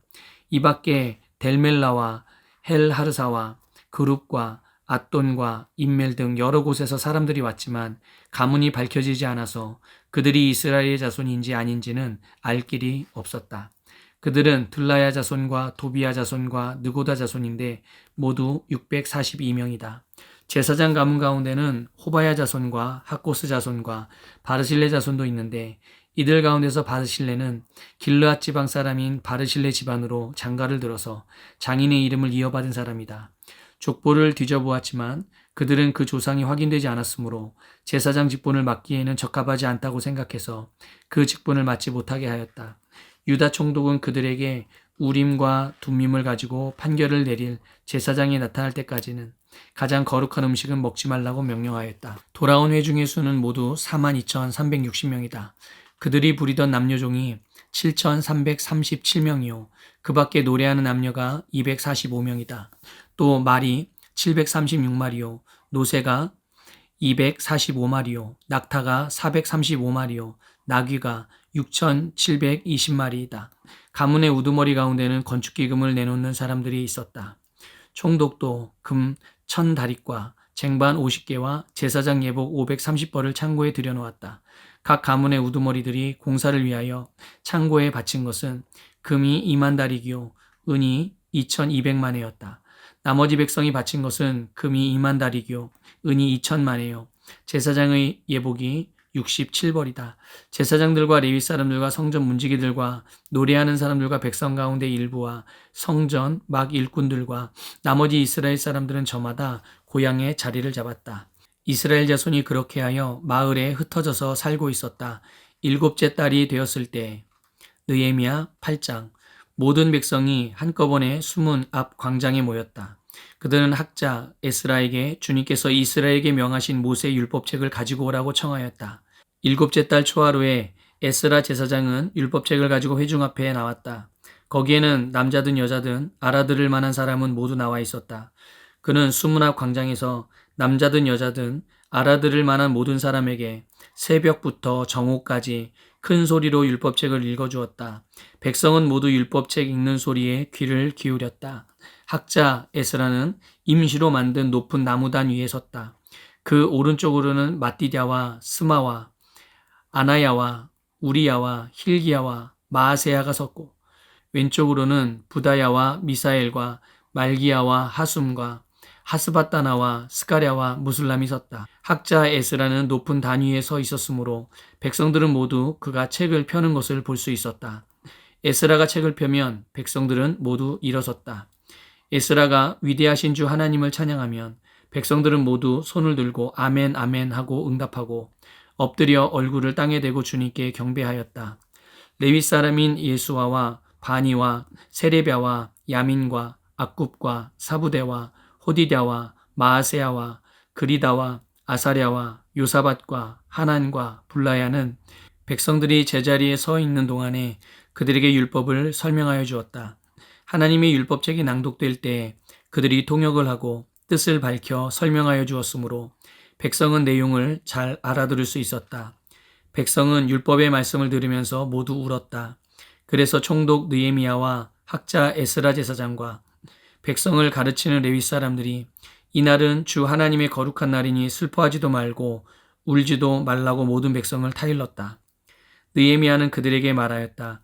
이 밖에 델멜라와 헬하르사와 그룹과 앗돈과 임멜 등 여러 곳에서 사람들이 왔지만 가문이 밝혀지지 않아서 그들이 이스라엘의 자손인지 아닌지는 알 길이 없었다. 그들은 들라야 자손과 도비야 자손과 느고다 자손인데 모두 642명이다. 제사장 가문 가운데는 호바야 자손과 학고스 자손과 바르실레 자손도 있는데 이들 가운데서 바르실레는 길르앗 지방 사람인 바르실레 집안으로 장가를 들어서 장인의 이름을 이어받은 사람이다. 족보를 뒤져보았지만 그들은 그 조상이 확인되지 않았으므로 제사장 직분을 맡기에는 적합하지 않다고 생각해서 그 직분을 맡지 못하게 하였다. 유다 총독은 그들에게 우림과 둠밈을 가지고 판결을 내릴 제사장이 나타날 때까지는 가장 거룩한 음식은 먹지 말라고 명령하였다. 돌아온 회중의 수는 모두 42,360명이다. 그들이 부리던 남녀종이 7,337명이요. 그 밖에 노래하는 남녀가 245명이다. 또 말이 736마리요. 노새가 245마리요. 낙타가 435마리요. 나귀가 6,720마리이다. 가문의 우두머리 가운데는 건축기금을 내놓는 사람들이 있었다. 총독도 금 1,000다릿과 쟁반 50개와 제사장 예복 530벌을 창고에 들여놓았다. 각 가문의 우두머리들이 공사를 위하여 창고에 바친 것은 금이 20,000다리기요 은이 2,200만회였다. 나머지 백성이 바친 것은 금이 20,000다리기요 은이 2,000만회요. 제사장의 예복이 67벌이다. 제사장들과 레위 사람들과 성전 문지기들과 노래하는 사람들과 백성 가운데 일부와 성전 막 일꾼들과 나머지 이스라엘 사람들은 저마다 고향에 자리를 잡았다. 이스라엘 자손이 그렇게 하여 마을에 흩어져서 살고 있었다. 7째 달이 되었을 때 느헤미야 8장 모든 백성이 한꺼번에 수문 앞 광장에 모였다. 그들은 학자 에스라에게 주님께서 이스라엘에게 명하신 모세 율법책을 가지고 오라고 청하였다. 7째 달 초하루에 에스라 제사장은 율법책을 가지고 회중 앞에 나왔다. 거기에는 남자든 여자든 알아들을 만한 사람은 모두 나와 있었다. 그는 수문 앞 광장에서 남자든 여자든 알아들을 만한 모든 사람에게 새벽부터 정오까지 큰 소리로 율법책을 읽어주었다. 백성은 모두 율법책 읽는 소리에 귀를 기울였다. 학자 에스라는 임시로 만든 높은 나무단 위에 섰다. 그 오른쪽으로는 마띠랴와 스마와 아나야와 우리야와 힐기야와 마아세야가 섰고 왼쪽으로는 부다야와 미사엘과 말기야와 하숨과 하스바따나와 스가랴와 무술람이 섰다. 학자 에스라는 높은 단 위에 서 있었으므로 백성들은 모두 그가 책을 펴는 것을 볼 수 있었다. 에스라가 책을 펴면 백성들은 모두 일어섰다. 에스라가 위대하신 주 하나님을 찬양하면 백성들은 모두 손을 들고 아멘 아멘 하고 응답하고 엎드려 얼굴을 땅에 대고 주님께 경배하였다. 레위 사람인 예수아와 바니와 세레비아와 야민과 악굽과 사부대와 호디랴와 마아세야와 그리다와 아사랴와 요사밧과 하난과 불라야는 백성들이 제자리에 서 있는 동안에 그들에게 율법을 설명하여 주었다. 하나님의 율법책이 낭독될 때 그들이 통역을 하고 뜻을 밝혀 설명하여 주었으므로 백성은 내용을 잘 알아들을 수 있었다. 백성은 율법의 말씀을 들으면서 모두 울었다. 그래서 총독 느헤미야와 학자 에스라 제사장과 백성을 가르치는 레위 사람들이 이날은 주 하나님의 거룩한 날이니 슬퍼하지도 말고 울지도 말라고 모든 백성을 타일렀다. 느헤미야는 그들에게 말하였다.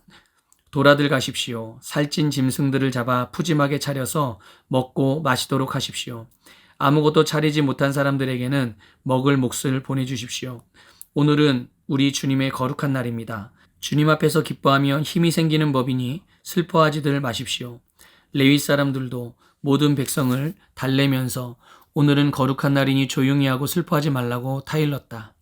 돌아들 가십시오. 살찐 짐승들을 잡아 푸짐하게 차려서 먹고 마시도록 하십시오. 아무것도 차리지 못한 사람들에게는 먹을 몫을 보내주십시오. 오늘은 우리 주님의 거룩한 날입니다. 주님 앞에서 기뻐하며 힘이 생기는 법이니 슬퍼하지들 마십시오. 레위 사람들도 모든 백성을 달래면서 오늘은 거룩한 날이니 조용히 하고 슬퍼하지 말라고 타일렀다.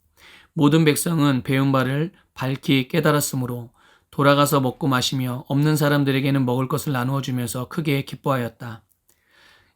모든 백성은 배운 바를 밝히 깨달았으므로 돌아가서 먹고 마시며 없는 사람들에게는 먹을 것을 나누어 주면서 크게 기뻐하였다.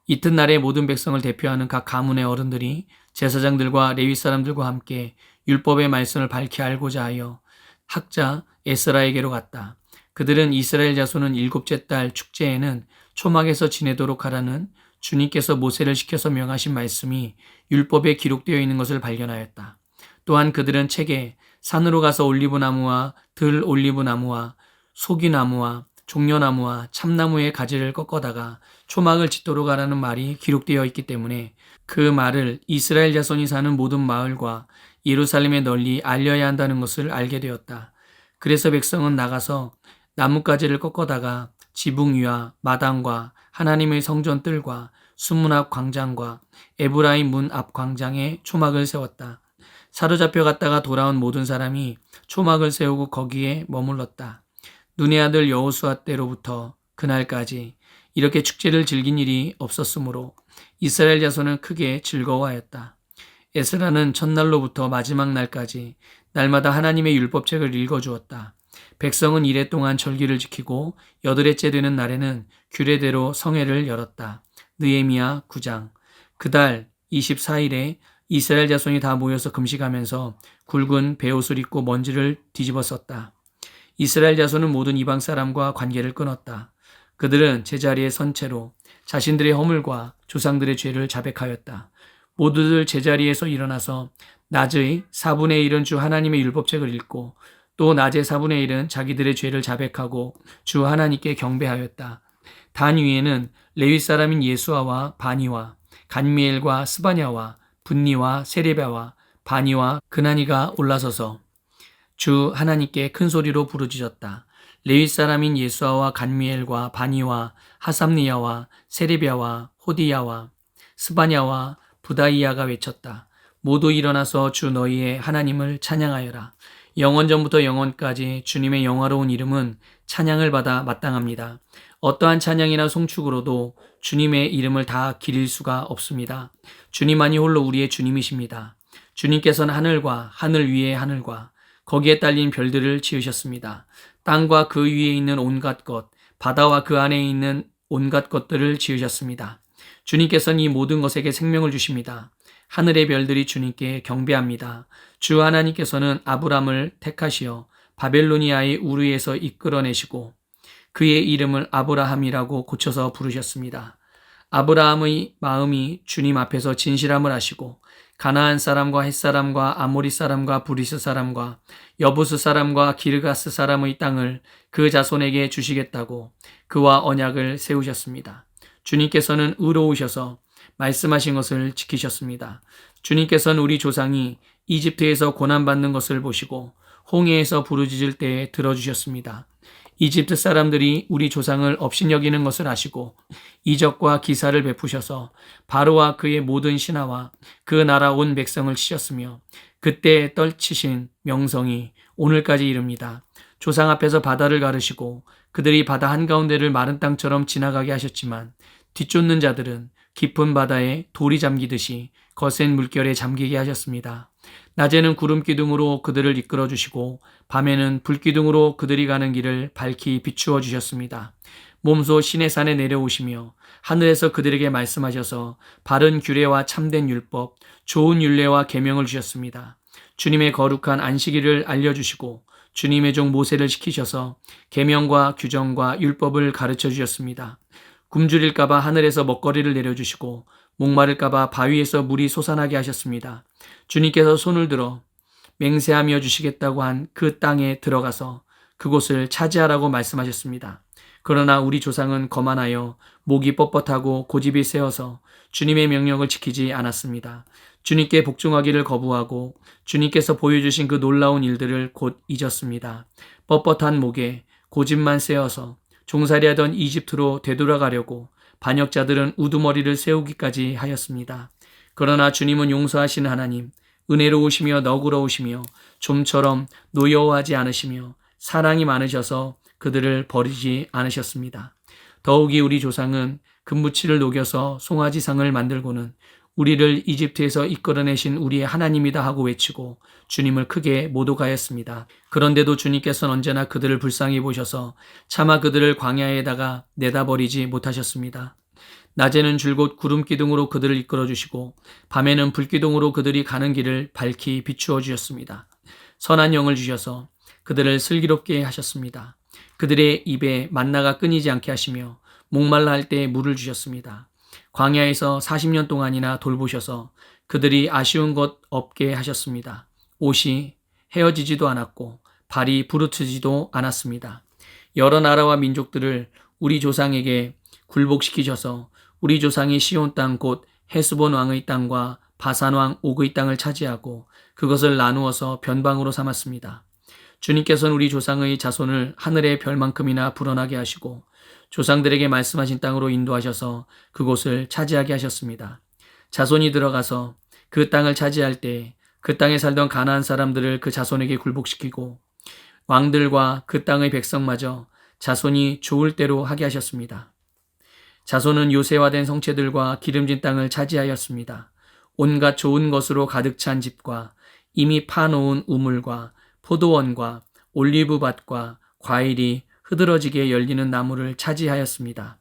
이튿날에 모든 백성을 대표하는 각 가문의 어른들이 제사장들과 레위 사람들과 함께 율법의 말씀을 밝히 알고자 하여 학자 에스라에게로 갔다. 그들은 이스라엘 자손은 7째 달 축제에는 초막에서 지내도록 하라는 주님께서 모세를 시켜서 명하신 말씀이 율법에 기록되어 있는 것을 발견하였다. 또한 그들은 책에 산으로 가서 올리브나무와 들 올리브나무와 소기나무와 종려나무와 참나무의 가지를 꺾어다가 초막을 짓도록 하라는 말이 기록되어 있기 때문에 그 말을 이스라엘 자손이 사는 모든 마을과 예루살렘에 널리 알려야 한다는 것을 알게 되었다. 그래서 백성은 나가서 나뭇가지를 꺾어다가 지붕 위와 마당과 하나님의 성전 뜰과 수문 앞 광장과 에브라임 문 앞 광장에 초막을 세웠다. 사로잡혀 갔다가 돌아온 모든 사람이 초막을 세우고 거기에 머물렀다. 눈의 아들 여호수아 때로부터 그날까지 이렇게 축제를 즐긴 일이 없었으므로 이스라엘 자손은 크게 즐거워하였다. 에스라는 첫날로부터 마지막 날까지 날마다 하나님의 율법책을 읽어주었다. 백성은 이래 동안 절기를 지키고 여덟째 되는 날에는 규례대로 성회를 열었다. 느헤미야 9장. 그달 24일에 이스라엘 자손이 다 모여서 금식하면서 굵은 베옷을 입고 먼지를 뒤집어 썼다. 이스라엘 자손은 모든 이방 사람과 관계를 끊었다. 그들은 제자리에 선 채로 자신들의 허물과 조상들의 죄를 자백하였다. 모두들 제자리에서 일어나서 낮의 4분의 1은 주 하나님의 율법책을 읽고 또 낮의 4분의 1은 자기들의 죄를 자백하고 주 하나님께 경배하였다. 단 위에는 레위 사람인 예수아와 바니와 간미엘과 스바냐와 분니와 세레비아와 바니와 그나니가 올라서서 주 하나님께 큰 소리로 부르짖었다. 레위 사람인 예수아와 간미엘과 바니와 하삼니야와 세레비아와 호디야와 스바냐와 부다이야가 외쳤다. 모두 일어나서 주 너희의 하나님을 찬양하여라. 영원전부터 영원까지 주님의 영화로운 이름은 찬양을 받아 마땅합니다. 어떠한 찬양이나 송축으로도 주님의 이름을 다 기릴 수가 없습니다. 주님만이 홀로 우리의 주님이십니다. 주님께서는 하늘과 하늘 위의 하늘과 거기에 딸린 별들을 지으셨습니다. 땅과 그 위에 있는 온갖 것, 바다와 그 안에 있는 온갖 것들을 지으셨습니다. 주님께서는 이 모든 것에게 생명을 주십니다. 하늘의 별들이 주님께 경배합니다. 주 하나님께서는 아브람을 택하시어 바벨로니아의 우르에서 이끌어내시고 그의 이름을 아브라함이라고 고쳐서 부르셨습니다. 아브라함의 마음이 주님 앞에서 진실함을 하시고 가나안 사람과 헷 사람과 아모리 사람과 브리스 사람과 여부스 사람과 기르가스 사람의 땅을 그 자손에게 주시겠다고 그와 언약을 세우셨습니다. 주님께서는 의로우셔서 말씀하신 것을 지키셨습니다. 주님께서는 우리 조상이 이집트에서 고난받는 것을 보시고 홍해에서 부르짖을 때에 들어주셨습니다. 이집트 사람들이 우리 조상을 업신여기는 것을 아시고 이적과 기사를 베푸셔서 바로와 그의 모든 신하와 그 나라 온 백성을 치셨으며 그때 떨치신 명성이 오늘까지 이릅니다. 조상 앞에서 바다를 가르시고 그들이 바다 한가운데를 마른 땅처럼 지나가게 하셨지만 뒤쫓는 자들은 깊은 바다에 돌이 잠기듯이 거센 물결에 잠기게 하셨습니다. 낮에는 구름 기둥으로 그들을 이끌어 주시고 밤에는 불 기둥으로 그들이 가는 길을 밝히 비추어 주셨습니다. 몸소 시내산에 내려오시며 하늘에서 그들에게 말씀하셔서 바른 규례와 참된 율법, 좋은 율례와 계명을 주셨습니다. 주님의 거룩한 안식일을 알려주시고 주님의 종 모세를 시키셔서 계명과 규정과 율법을 가르쳐 주셨습니다. 굶주릴까봐 하늘에서 먹거리를 내려주시고 목마를까봐 바위에서 물이 솟아나게 하셨습니다. 주님께서 손을 들어 맹세하며 주시겠다고 한 그 땅에 들어가서 그곳을 차지하라고 말씀하셨습니다. 그러나 우리 조상은 거만하여 목이 뻣뻣하고 고집이 세어서 주님의 명령을 지키지 않았습니다. 주님께 복종하기를 거부하고 주님께서 보여주신 그 놀라운 일들을 곧 잊었습니다. 뻣뻣한 목에 고집만 세어서 종살이하던 이집트로 되돌아가려고 반역자들은 우두머리를 세우기까지 하였습니다. 그러나 주님은 용서하시는 하나님, 은혜로우시며 너그러우시며 좀처럼 노여워하지 않으시며 사랑이 많으셔서 그들을 버리지 않으셨습니다. 더욱이 우리 조상은 금붙이를 녹여서 송아지상을 만들고는 우리를 이집트에서 이끌어내신 우리의 하나님이다 하고 외치고 주님을 크게 모독하였습니다. 그런데도 주님께서는 언제나 그들을 불쌍히 보셔서 차마 그들을 광야에다가 내다버리지 못하셨습니다. 낮에는 줄곧 구름 기둥으로 그들을 이끌어 주시고 밤에는 불 기둥으로 그들이 가는 길을 밝히 비추어 주셨습니다. 선한 영을 주셔서 그들을 슬기롭게 하셨습니다. 그들의 입에 만나가 끊이지 않게 하시며 목말라 할 때 물을 주셨습니다. 광야에서 40년 동안이나 돌보셔서 그들이 아쉬운 것 없게 하셨습니다. 옷이 헤어지지도 않았고 발이 부르트지도 않았습니다. 여러 나라와 민족들을 우리 조상에게 굴복시키셔서 우리 조상이 시온 땅 곧 헤스본 왕의 땅과 바산 왕 옥의 땅을 차지하고 그것을 나누어서 변방으로 삼았습니다. 주님께서는 우리 조상의 자손을 하늘의 별만큼이나 불어나게 하시고 조상들에게 말씀하신 땅으로 인도하셔서 그곳을 차지하게 하셨습니다. 자손이 들어가서 그 땅을 차지할 때 그 땅에 살던 가나안 사람들을 그 자손에게 굴복시키고 왕들과 그 땅의 백성마저 자손이 좋을 대로 하게 하셨습니다. 자손은 요새화된 성체들과 기름진 땅을 차지하였습니다. 온갖 좋은 것으로 가득 찬 집과 이미 파놓은 우물과 포도원과 올리브밭과 과일이 흐드러지게 열리는 나무를 차지하였습니다.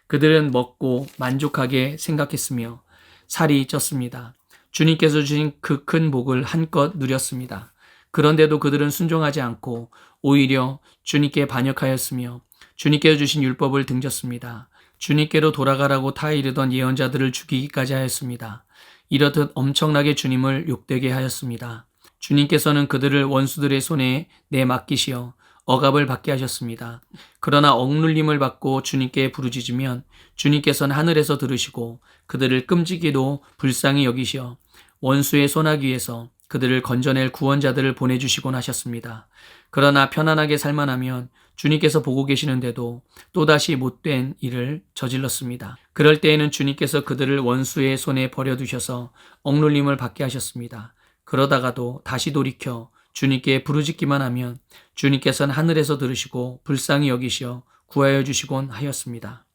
그들은 먹고 만족하게 생각했으며 살이 쪘습니다. 주님께서 주신 그 큰 복을 한껏 누렸습니다. 그런데도 그들은 순종하지 않고 오히려 주님께 반역하였으며 주님께서 주신 율법을 등졌습니다. 주님께로 돌아가라고 타이르던 예언자들을 죽이기까지 하였습니다. 이렇듯 엄청나게 주님을 욕되게 하였습니다. 주님께서는 그들을 원수들의 손에 내맡기시어 억압을 받게 하셨습니다. 그러나 억눌림을 받고 주님께 부르짖으면 주님께서는 하늘에서 들으시고 그들을 끔찍이도 불쌍히 여기시어 원수의 손아귀에서 그들을 건져낼 구원자들을 보내주시곤 하셨습니다. 그러나 편안하게 살만하면 주님께서 보고 계시는데도 또다시 못된 일을 저질렀습니다. 그럴 때에는 주님께서 그들을 원수의 손에 버려두셔서 억눌림을 받게 하셨습니다. 그러다가도 다시 돌이켜 주님께 부르짖기만 하면 주님께서는 하늘에서 들으시고 불쌍히 여기시어 구하여 주시곤 하였습니다.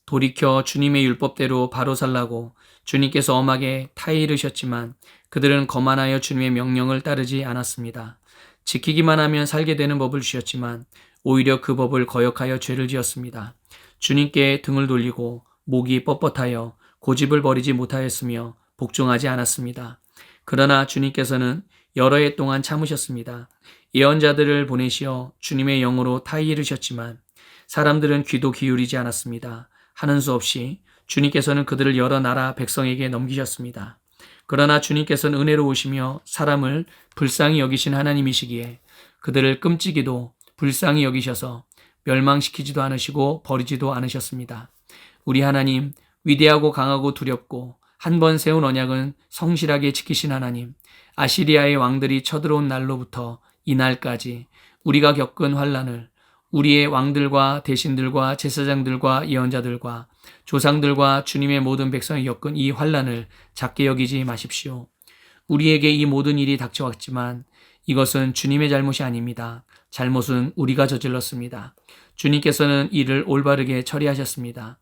돌이켜 주님의 율법대로 바로 살라고 주님께서 엄하게 타이르셨지만 그들은 거만하여 주님의 명령을 따르지 않았습니다. 지키기만 하면 살게 되는 법을 주셨지만 오히려 그 법을 거역하여 죄를 지었습니다. 주님께 등을 돌리고 목이 뻣뻣하여 고집을 버리지 못하였으며 복종하지 않았습니다. 그러나 주님께서는 여러 해 동안 참으셨습니다. 예언자들을 보내시어 주님의 영으로 타이르셨지만 사람들은 귀도 기울이지 않았습니다. 하는 수 없이 주님께서는 그들을 여러 나라 백성에게 넘기셨습니다. 그러나 주님께서는 은혜로우시며 사람을 불쌍히 여기신 하나님이시기에 그들을 끔찍이도 불쌍히 여기셔서 멸망시키지도 않으시고 버리지도 않으셨습니다. 우리 하나님, 위대하고 강하고 두렵고 한 번 세운 언약은 성실하게 지키신 하나님, 아시리아의 왕들이 쳐들어온 날로부터 이날까지 우리가 겪은 환난을 우리의 왕들과 대신들과 제사장들과 예언자들과 조상들과 주님의 모든 백성이 겪은 이 환난을 작게 여기지 마십시오. 우리에게 이 모든 일이 닥쳐왔지만 이것은 주님의 잘못이 아닙니다. 잘못은 우리가 저질렀습니다. 주님께서는 이를 올바르게 처리하셨습니다.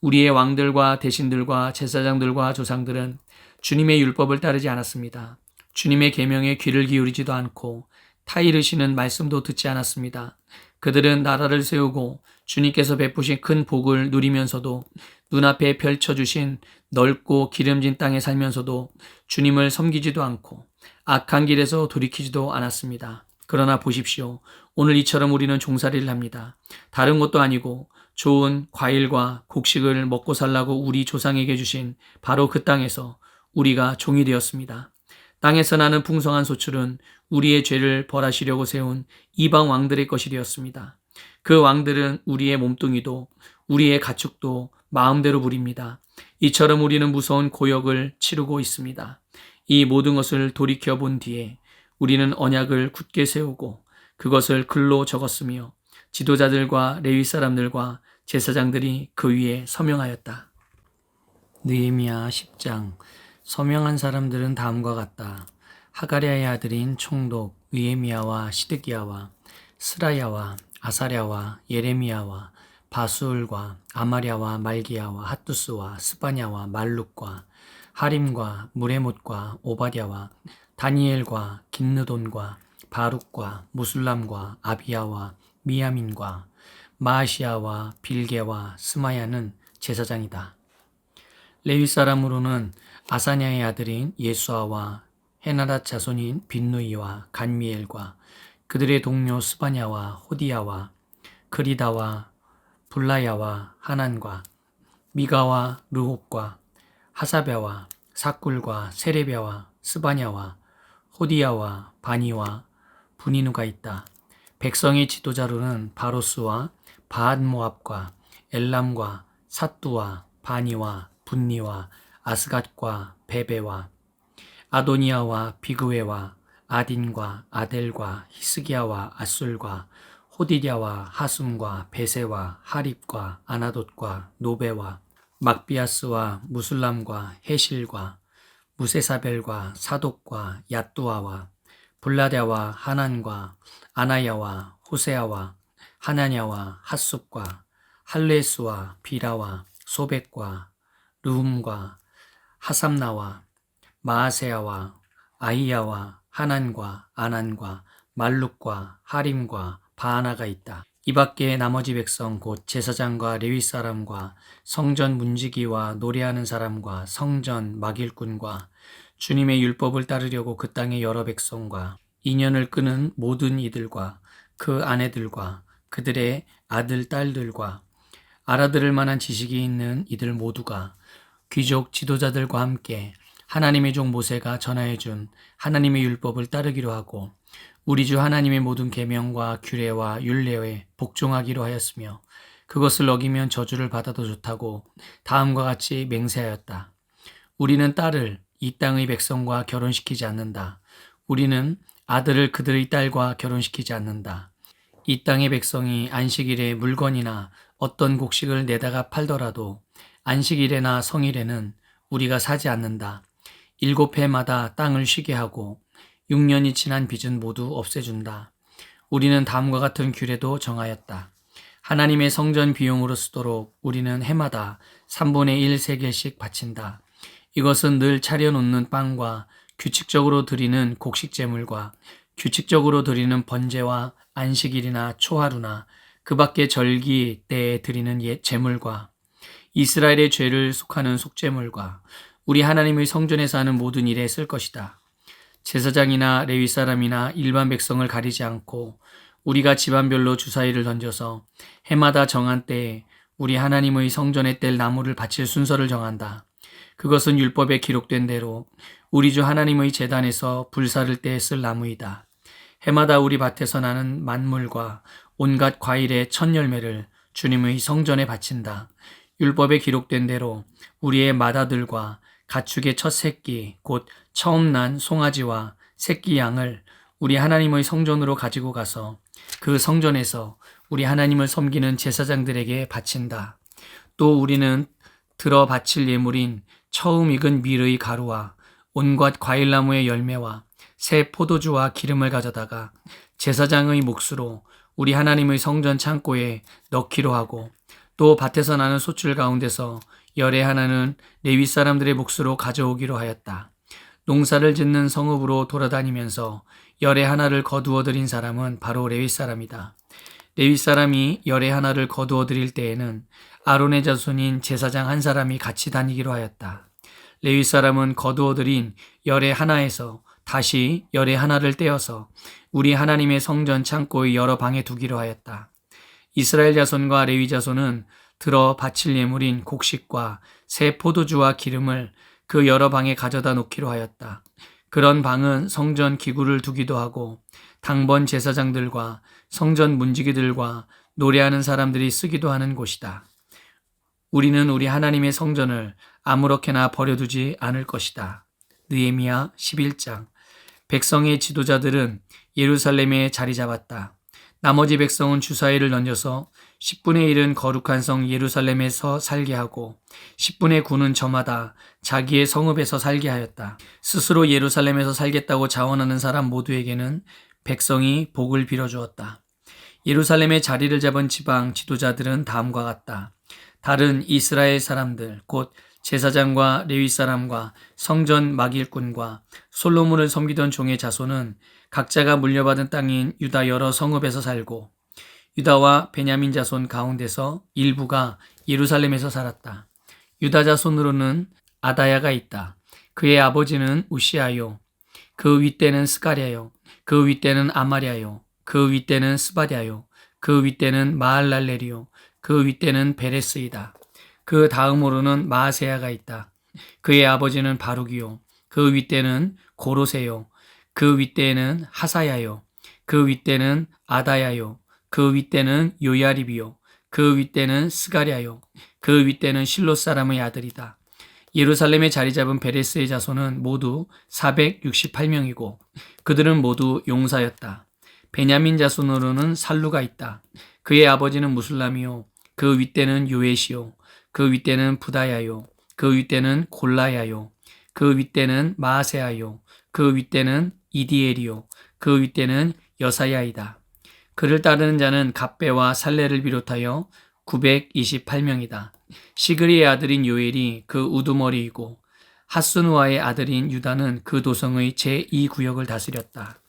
우리의 왕들과 대신들과 제사장들과 조상들은 주님의 율법을 따르지 않았습니다. 주님의 계명에 귀를 기울이지도 않고 타이르시는 말씀도 듣지 않았습니다. 그들은 나라를 세우고 주님께서 베푸신 큰 복을 누리면서도 눈앞에 펼쳐주신 넓고 기름진 땅에 살면서도 주님을 섬기지도 않고 악한 길에서 돌이키지도 않았습니다. 그러나 보십시오. 오늘 이처럼 우리는 종살이를 합니다. 다른 것도 아니고 좋은 과일과 곡식을 먹고 살라고 우리 조상에게 주신 바로 그 땅에서 우리가 종이 되었습니다. 땅에서 나는 풍성한 소출은 우리의 죄를 벌하시려고 세운 이방 왕들의 것이 되었습니다. 그 왕들은 우리의 몸뚱이도 우리의 가축도 마음대로 부립니다. 이처럼 우리는 무서운 고역을 치르고 있습니다. 이 모든 것을 돌이켜 본 뒤에 우리는 언약을 굳게 세우고 그것을 글로 적었으며 지도자들과 레위 사람들과 제사장들이 그 위에 서명하였다. 느헤미야 10장. 서명한 사람들은 다음과 같다. 하가랴의 아들인 총독 느헤미야와 시드기야와 스라야와 아사랴와 예레미야와 바수울과 아마랴와 말기야와 핫두스와 스바냐와 말룩과 하림과 무레못과 오바댜와 다니엘과 긴느돈과 바룩과 무술람과 아비야와 미야민과 마아시야와 빌게와 스마야는 제사장이다. 레위 사람으로는 아사냐의 아들인 예수아와 헤나닷 자손인 빈누이와 간미엘과 그들의 동료 스바냐와 호디야와 그리다와 불라야와 하난과 미가와 르홉과 하사랴와 사꿀과 세레랴와 스바냐와 호디야와 바니와 분이누가 있다. 백성의 지도자로는 바로스와 바앗모압과 엘람과 삿두와 바니와 분니와 아스갓과 베베와 아도니아와 비그웨와 아딘과 아델과 히스기야와 아술과 호디랴와 하숨과 베세와 하립과 아나돗과 노베와 막비아스와 무술람과 헤실과 무세사벨과 사독과 얏두아와 블라랴와 하난과 아나야와 호세아와 하나냐와 핫숲과 할레스와 비라와 소백과 르훔과 하삼나와 마아세야와 아히야와 하난과 아난과 말룩과 하림과 바하나가 있다. 이 밖에 나머지 백성 곧 제사장과 레위 사람과 성전 문지기와 노래하는 사람과 성전 막일꾼과 주님의 율법을 따르려고 그 땅의 여러 백성과 인연을 끄는 모든 이들과 그 아내들과 그들의 아들 딸들과 알아들을 만한 지식이 있는 이들 모두가 귀족 지도자들과 함께 하나님의 종 모세가 전하여 준 하나님의 율법을 따르기로 하고 우리 주 하나님의 모든 계명과 규례와 율례에 복종하기로 하였으며 그것을 어기면 저주를 받아도 좋다고 다음과 같이 맹세하였다. 우리는 딸을 이 땅의 백성과 결혼시키지 않는다. 우리는 아들을 그들의 딸과 결혼시키지 않는다. 이 땅의 백성이 안식일에 물건이나 어떤 곡식을 내다가 팔더라도 안식일에나 성일에는 우리가 사지 않는다. 7해마다 땅을 쉬게 하고 6년이 지난 빚은 모두 없애준다. 우리는 다음과 같은 규례도 정하였다. 하나님의 성전 비용으로 쓰도록 우리는 해마다 3분의 1 세겔씩 바친다. 이것은 늘 차려놓는 빵과 규칙적으로 드리는 곡식 제물과 규칙적으로 드리는 번제와 안식일이나 초하루나 그 밖의 절기 때에 드리는 제물과 이스라엘의 죄를 속하는 속제물과 우리 하나님의 성전에서 하는 모든 일에 쓸 것이다. 제사장이나 레위 사람이나 일반 백성을 가리지 않고 우리가 집안별로 주사위를 던져서 해마다 정한 때에 우리 하나님의 성전에 뗄 나무를 바칠 순서를 정한다. 그것은 율법에 기록된 대로 우리 주 하나님의 제단에서 불사를 때 쓸 나무이다. 해마다 우리 밭에서 나는 만물과 온갖 과일의 첫 열매를 주님의 성전에 바친다. 율법에 기록된 대로 우리의 맏아들과 가축의 첫 새끼 곧 처음 난 송아지와 새끼 양을 우리 하나님의 성전으로 가지고 가서 그 성전에서 우리 하나님을 섬기는 제사장들에게 바친다. 또 우리는 들어 바칠 예물인 처음 익은 밀의 가루와 온갖 과일나무의 열매와 새 포도주와 기름을 가져다가 제사장의 몫으로 우리 하나님의 성전 창고에 넣기로 하고 또 밭에서 나는 소출 가운데서 열의 하나는 레위 사람들의 몫으로 가져오기로 하였다. 농사를 짓는 성읍으로 돌아다니면서 열의 하나를 거두어 드린 사람은 바로 레위 사람이다. 레위 사람이 열의 하나를 거두어 드릴 때에는 아론의 자손인 제사장 한 사람이 같이 다니기로 하였다. 레위 사람은 거두어 드린 열의 하나에서 다시 열의 하나를 떼어서 우리 하나님의 성전 창고의 여러 방에 두기로 하였다. 이스라엘 자손과 레위 자손은 들어 바칠 예물인 곡식과 새 포도주와 기름을 그 여러 방에 가져다 놓기로 하였다. 그런 방은 성전 기구를 두기도 하고 당번 제사장들과 성전 문지기들과 노래하는 사람들이 쓰기도 하는 곳이다. 우리는 우리 하나님의 성전을 아무렇게나 버려두지 않을 것이다. 느헤미야 11장. 백성의 지도자들은 예루살렘에 자리 잡았다. 나머지 백성은 주사위를 던져서 10분의 1은 거룩한 성 예루살렘에서 살게 하고 10분의 9는 저마다 자기의 성읍에서 살게 하였다. 스스로 예루살렘에서 살겠다고 자원하는 사람 모두에게는 백성이 복을 빌어주었다. 예루살렘에 자리를 잡은 지방 지도자들은 다음과 같다. 다른 이스라엘 사람들 곧 제사장과 레위 사람과 성전 막일꾼과 솔로몬을 섬기던 종의 자손은 각자가 물려받은 땅인 유다 여러 성읍에서 살고 유다와 베냐민 자손 가운데서 일부가 예루살렘에서 살았다. 유다 자손으로는 아다야가 있다. 그의 아버지는 우시아요. 그 윗대는 스가랴요. 그 윗대는 아마랴요. 그 윗대는 스바랴요. 그 윗대는 마할랄렐이요. 그 윗대는 베레스이다. 그 다음으로는 마아세야가 있다. 그의 아버지는 바룩이요. 그 윗대는 고로세요. 그 윗대는 하사야요. 그 윗대는 아다야요. 그 윗대는 요야립이요. 그 윗대는 스가랴요. 그 윗대는 실롯 사람의 아들이다. 예루살렘에 자리 잡은 베레스의 자손은 모두 468명이고 그들은 모두 용사였다. 베냐민 자손으로는 살루가 있다. 그의 아버지는 무술람이요 그 윗대는 요엣이요 그 윗대는 부다야요 그 윗대는 골라야요 그 윗대는 마아세아요 그 윗대는 이디엘이요 그 윗대는 여사야이다. 그를 따르는 자는 갑배와 살레를 비롯하여 928명이다. 시그리의 아들인 요엘이 그 우두머리이고 하스누아의 아들인 유다는 그 도성의 제2구역을 다스렸다.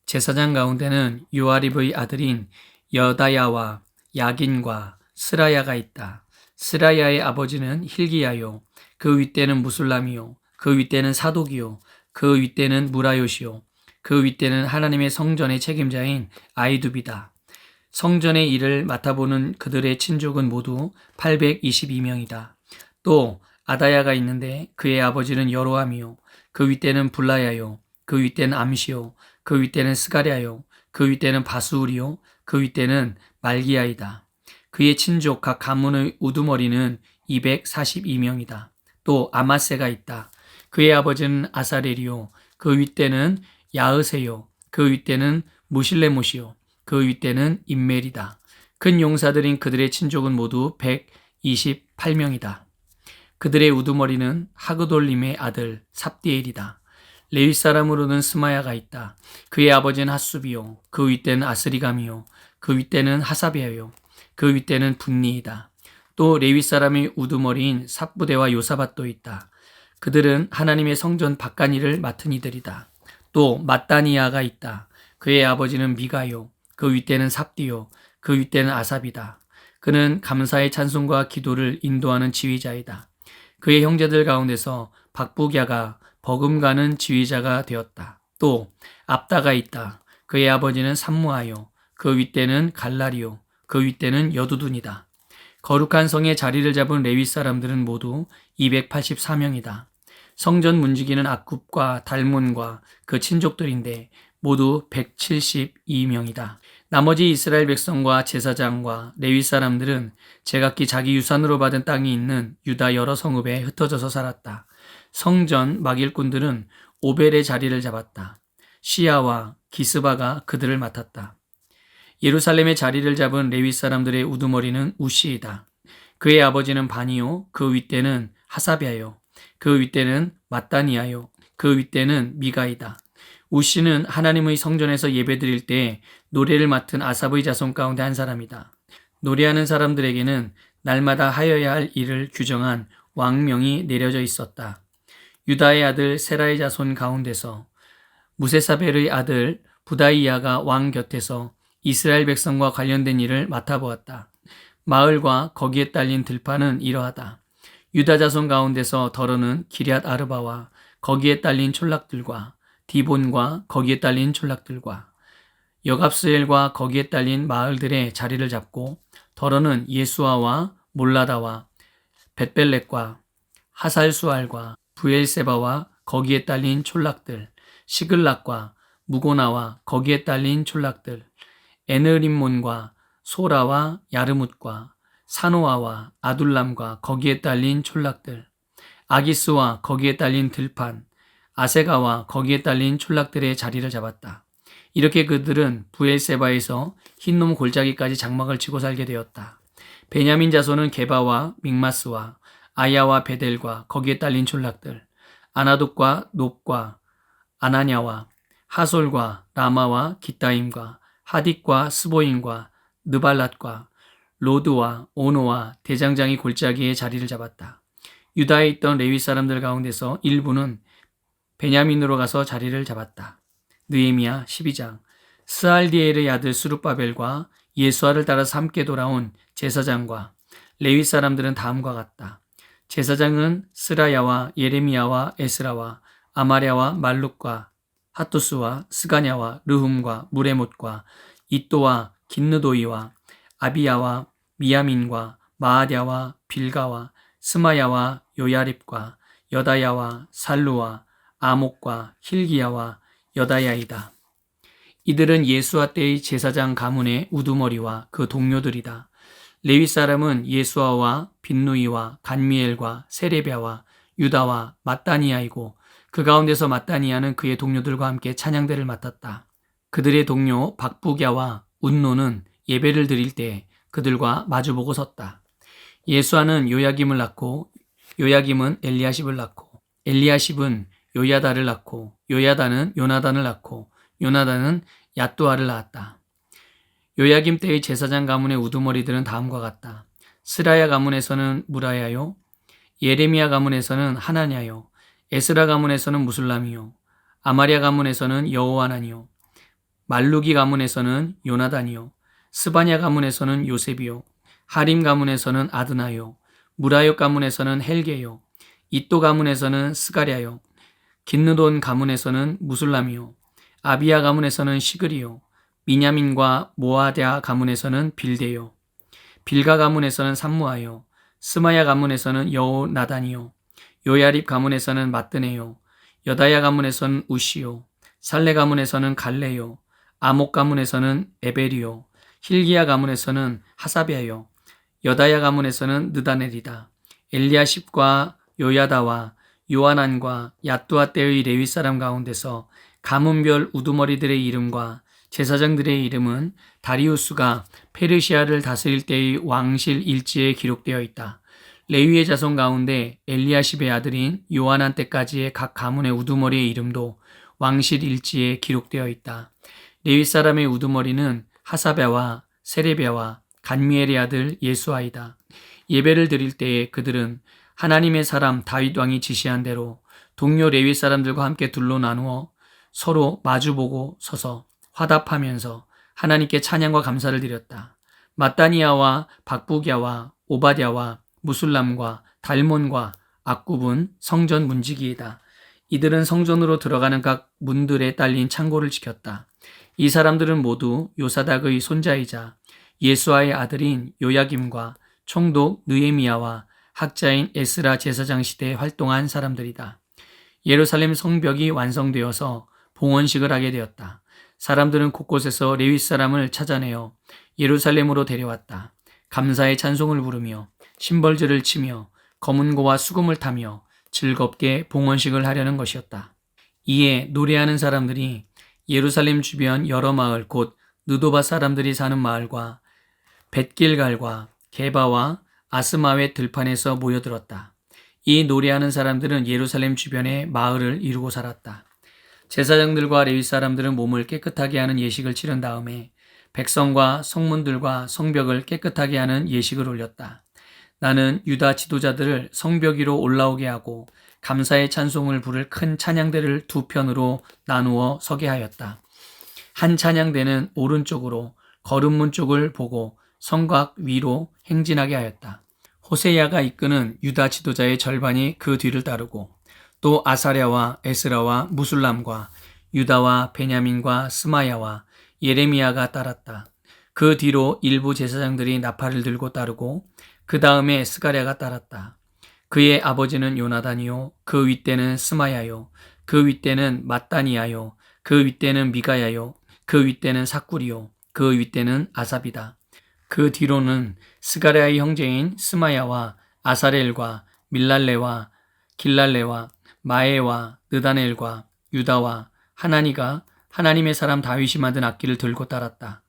제사장 가운데는 요아립의 아들인 여다야와 야긴과 스라야가 있다. 스라야의 아버지는 힐기야요 그 윗대는 무술람이요 그 윗대는 사독이요 그 윗대는 무라요시요 그 윗대는 하나님의 성전의 책임자인 아이두비다. 성전의 일을 맡아보는 그들의 친족은 모두 822명이다. 또 아다야가 있는데 그의 아버지는 여로함이요 그 윗대는 불라야요 그 윗대는 암시요 그 윗대는 스가랴요 그 윗대는 바수울이요 그 윗대는 말기야이다. 그의 친족 각 가문의 우두머리는 242명이다. 또 아마세가 있다. 그의 아버지는 아사렐이요 그 윗대는 야으세요 그 윗대는 무실레못이요 그 윗대는 임멜이다. 큰 용사들인 그들의 친족은 모두 128명이다. 그들의 우두머리는 하그돌림의 아들 삽디엘이다. 레위 사람으로는 스마야가 있다. 그의 아버지는 핫수비요 그 윗대는 아스리감이요 그 윗대는 하사베아요 그 윗대는 분니이다. 또 레위 사람의 우두머리인 삽부대와 요사밧도 있다. 그들은 하나님의 성전 바깥일을 맡은 이들이다. 또 mat다니아가 있다. 그의 아버지는 미가요 그 윗대는 삽디요 그 윗대는 아삽이다. 그는 감사의 찬송과 기도를 인도하는 지휘자이다. 그의 형제들 가운데서 박부갸가 버금가는 지휘자가 되었다. 또 압다가 있다. 그의 아버지는 삼무아요 그 윗대는 갈라리요 그 윗대는 여두둔이다. 거룩한 성에 자리를 잡은 레위 사람들은 모두 284명이다. 성전 문지기는 악굽과 달몬과 그 친족들인데 모두 172명이다. 나머지 이스라엘 백성과 제사장과 레위 사람들은 제각기 자기 유산으로 받은 땅이 있는 유다 여러 성읍에 흩어져서 살았다. 성전 막일꾼들은 오벨의 자리를 잡았다. 시야와 기스바가 그들을 맡았다. 예루살렘의 자리를 잡은 레위 사람들의 우두머리는 우시이다. 그의 아버지는 바니요 그 윗대는 하사베아요 그 윗대는 mat다니아요 그 윗대는 미가이다. 우시는 하나님의 성전에서 예배드릴 때 노래를 맡은 아삽의 자손 가운데 한 사람이다. 노래하는 사람들에게는 날마다 하여야 할 일을 규정한 왕명이 내려져 있었다. 유다의 아들 세라의 자손 가운데서 무세사벨의 아들 부다이야가 왕 곁에서 이스라엘 백성과 관련된 일을 맡아보았다. 마을과 거기에 딸린 들판은 이러하다. 유다 자손 가운데서 더러는 기럇 아르바와 거기에 딸린 촌락들과 디본과 거기에 딸린 촌락들과 여갑스엘과 거기에 딸린 마을들의 자리를 잡고 더러는 예수아와 몰라다와 벳벨렛과 하살수알과 부엘세바와 거기에 딸린 촌락들 시글락과 무고나와 거기에 딸린 촌락들 에느림몬과 소라와 야르뭇과 사노아와 아둘람과 거기에 딸린 촌락들 아기스와 거기에 딸린 들판 아세가와 거기에 딸린 촌락들의 자리를 잡았다. 이렇게 그들은 부엘세바에서 흰놈 골짜기까지 장막을 치고 살게 되었다. 베냐민 자손은 게바와 믹마스와 아야와 베델과 거기에 딸린 촌락들 아나돗과 놉과 아나냐와 하솔과 라마와 기타임과 하딕과 스보임과 느발랏과 로드와 오노와 대장장이 골짜기에 자리를 잡았다. 유다에 있던 레위 사람들 가운데서 일부는 베냐민으로 가서 자리를 잡았다. 느헤미야 12장. 스알디엘의 아들 스룹바벨과 예수아를 따라서 함께 돌아온 제사장과 레위 사람들은 다음과 같다. 제사장은 스라야와 예레미야와 에스라와 아마랴와 말룩과 하투스와 스가냐와 르훔과 무레못과 이또와 긴느도이와 아비야와 미야민과 마아랴와 빌가와 스마야와 요야립과 여다야와 살루와 아목과 힐기야와 여다야이다. 이들은 예수아 때의 제사장 가문의 우두머리와 그 동료들이다. 레위 사람은 예수아와 빈누이와 간미엘과 세레비아와 유다와 마따니아이고 그 가운데서 마따니아는 그의 동료들과 함께 찬양대를 맡았다. 그들의 동료 박부갸와 운노는 예배를 드릴 때 그들과 마주보고 섰다. 예수아는 요야김을 낳고 요야김은 엘리야십을 낳고 엘리야십은 요야다를 낳고 요야다는 요나단을 낳고 요나단은 얏두아를 낳았다. 요야김 때의 제사장 가문의 우두머리들은 다음과 같다. 스라야 가문에서는 무라야요, 예레미야 가문에서는 하나냐요, 에스라 가문에서는 무술람이요, 아마랴 가문에서는 여호하나니요, 말루기 가문에서는 요나단이요, 스바냐 가문에서는 요셉이요, 하림 가문에서는 아드나요, 무라요 가문에서는 헬게요, 이또 가문에서는 스가랴요, 긴느돈 가문에서는 무술람이요, 아비야 가문에서는 시그리요, 미냐민과 모아랴 가문에서는 빌데요, 빌가 가문에서는 삼무아요, 스마야 가문에서는 여호나단이요, 요야립 가문에서는 마뜨네요, 여다야 가문에서는 우시요, 살레 가문에서는 갈레요, 아목 가문에서는 에벨이요, 힐기야 가문에서는 하사베요, 여다야 가문에서는 느다넬이다. 엘리야십과 요야다와 요하난과 얏두아 때의 레위 사람 가운데서 가문별 우두머리들의 이름과 제사장들의 이름은 다리우스가 페르시아를 다스릴 때의 왕실 일지에 기록되어 있다. 레위의 자손 가운데 엘리야십의 아들인 요하난 때까지의 각 가문의 우두머리의 이름도 왕실 일지에 기록되어 있다. 레위 사람의 우두머리는 하사베와 세레베와 간미엘의 아들 예수아이다. 예배를 드릴 때에 그들은 하나님의 사람 다윗 왕이 지시한 대로 동료 레위 사람들과 함께 둘로 나누어 서로 마주보고 서서 화답하면서 하나님께 찬양과 감사를 드렸다. 마따니아와 박부갸와 오바댜와 무술람과 달몬과 악굽은 성전 문지기이다. 이들은 성전으로 들어가는 각 문들에 딸린 창고를 지켰다. 이 사람들은 모두 요사닥의 손자이자 예수아의 아들인 요야김과 총독 느헤미야와 학자인 에스라 제사장 시대에 활동한 사람들이다. 예루살렘 성벽이 완성되어서 봉헌식을 하게 되었다. 사람들은 곳곳에서 레위 사람을 찾아내어 예루살렘으로 데려왔다. 감사의 찬송을 부르며 심벌들을 치며 검은고와 수금을 타며 즐겁게 봉헌식을 하려는 것이었다. 이에 노래하는 사람들이 예루살렘 주변 여러 마을 곧 느도바 사람들이 사는 마을과 벳길갈과 게바와 아스마웻 들판에서 모여들었다. 이 노래하는 사람들은 예루살렘 주변의 마을을 이루고 살았다. 제사장들과 레위 사람들은 몸을 깨끗하게 하는 예식을 치른 다음에 백성과 성문들과 성벽을 깨끗하게 하는 예식을 올렸다. 나는 유다 지도자들을 성벽 위로 올라오게 하고 감사의 찬송을 부를 큰 찬양대를 두 편으로 나누어 서게 하였다. 한 찬양대는 오른쪽으로 거름문 쪽을 보고 성곽 위로 행진하게 하였다. 호세야가 이끄는 유다 지도자의 절반이 그 뒤를 따르고 또 아사랴와 에스라와 무술람과 유다와 베냐민과 스마야와 예레미야가 따랐다. 그 뒤로 일부 제사장들이 나팔을 들고 따르고 그 다음에 스가랴가 따랐다. 그의 아버지는 요나단이요, 그 윗대는 스마야요, 그 윗대는 마따니아요, 그 윗대는 미가야요, 그 윗대는 삭구리요, 그 윗대는 아삽이다. 그 뒤로는 스가랴의 형제인 스마야와 아사렐과 밀랄레와 길랄레와 마에와 느다넬과 유다와 하나니가 하나님의 사람 다윗이 만든 악기를 들고 따랐다.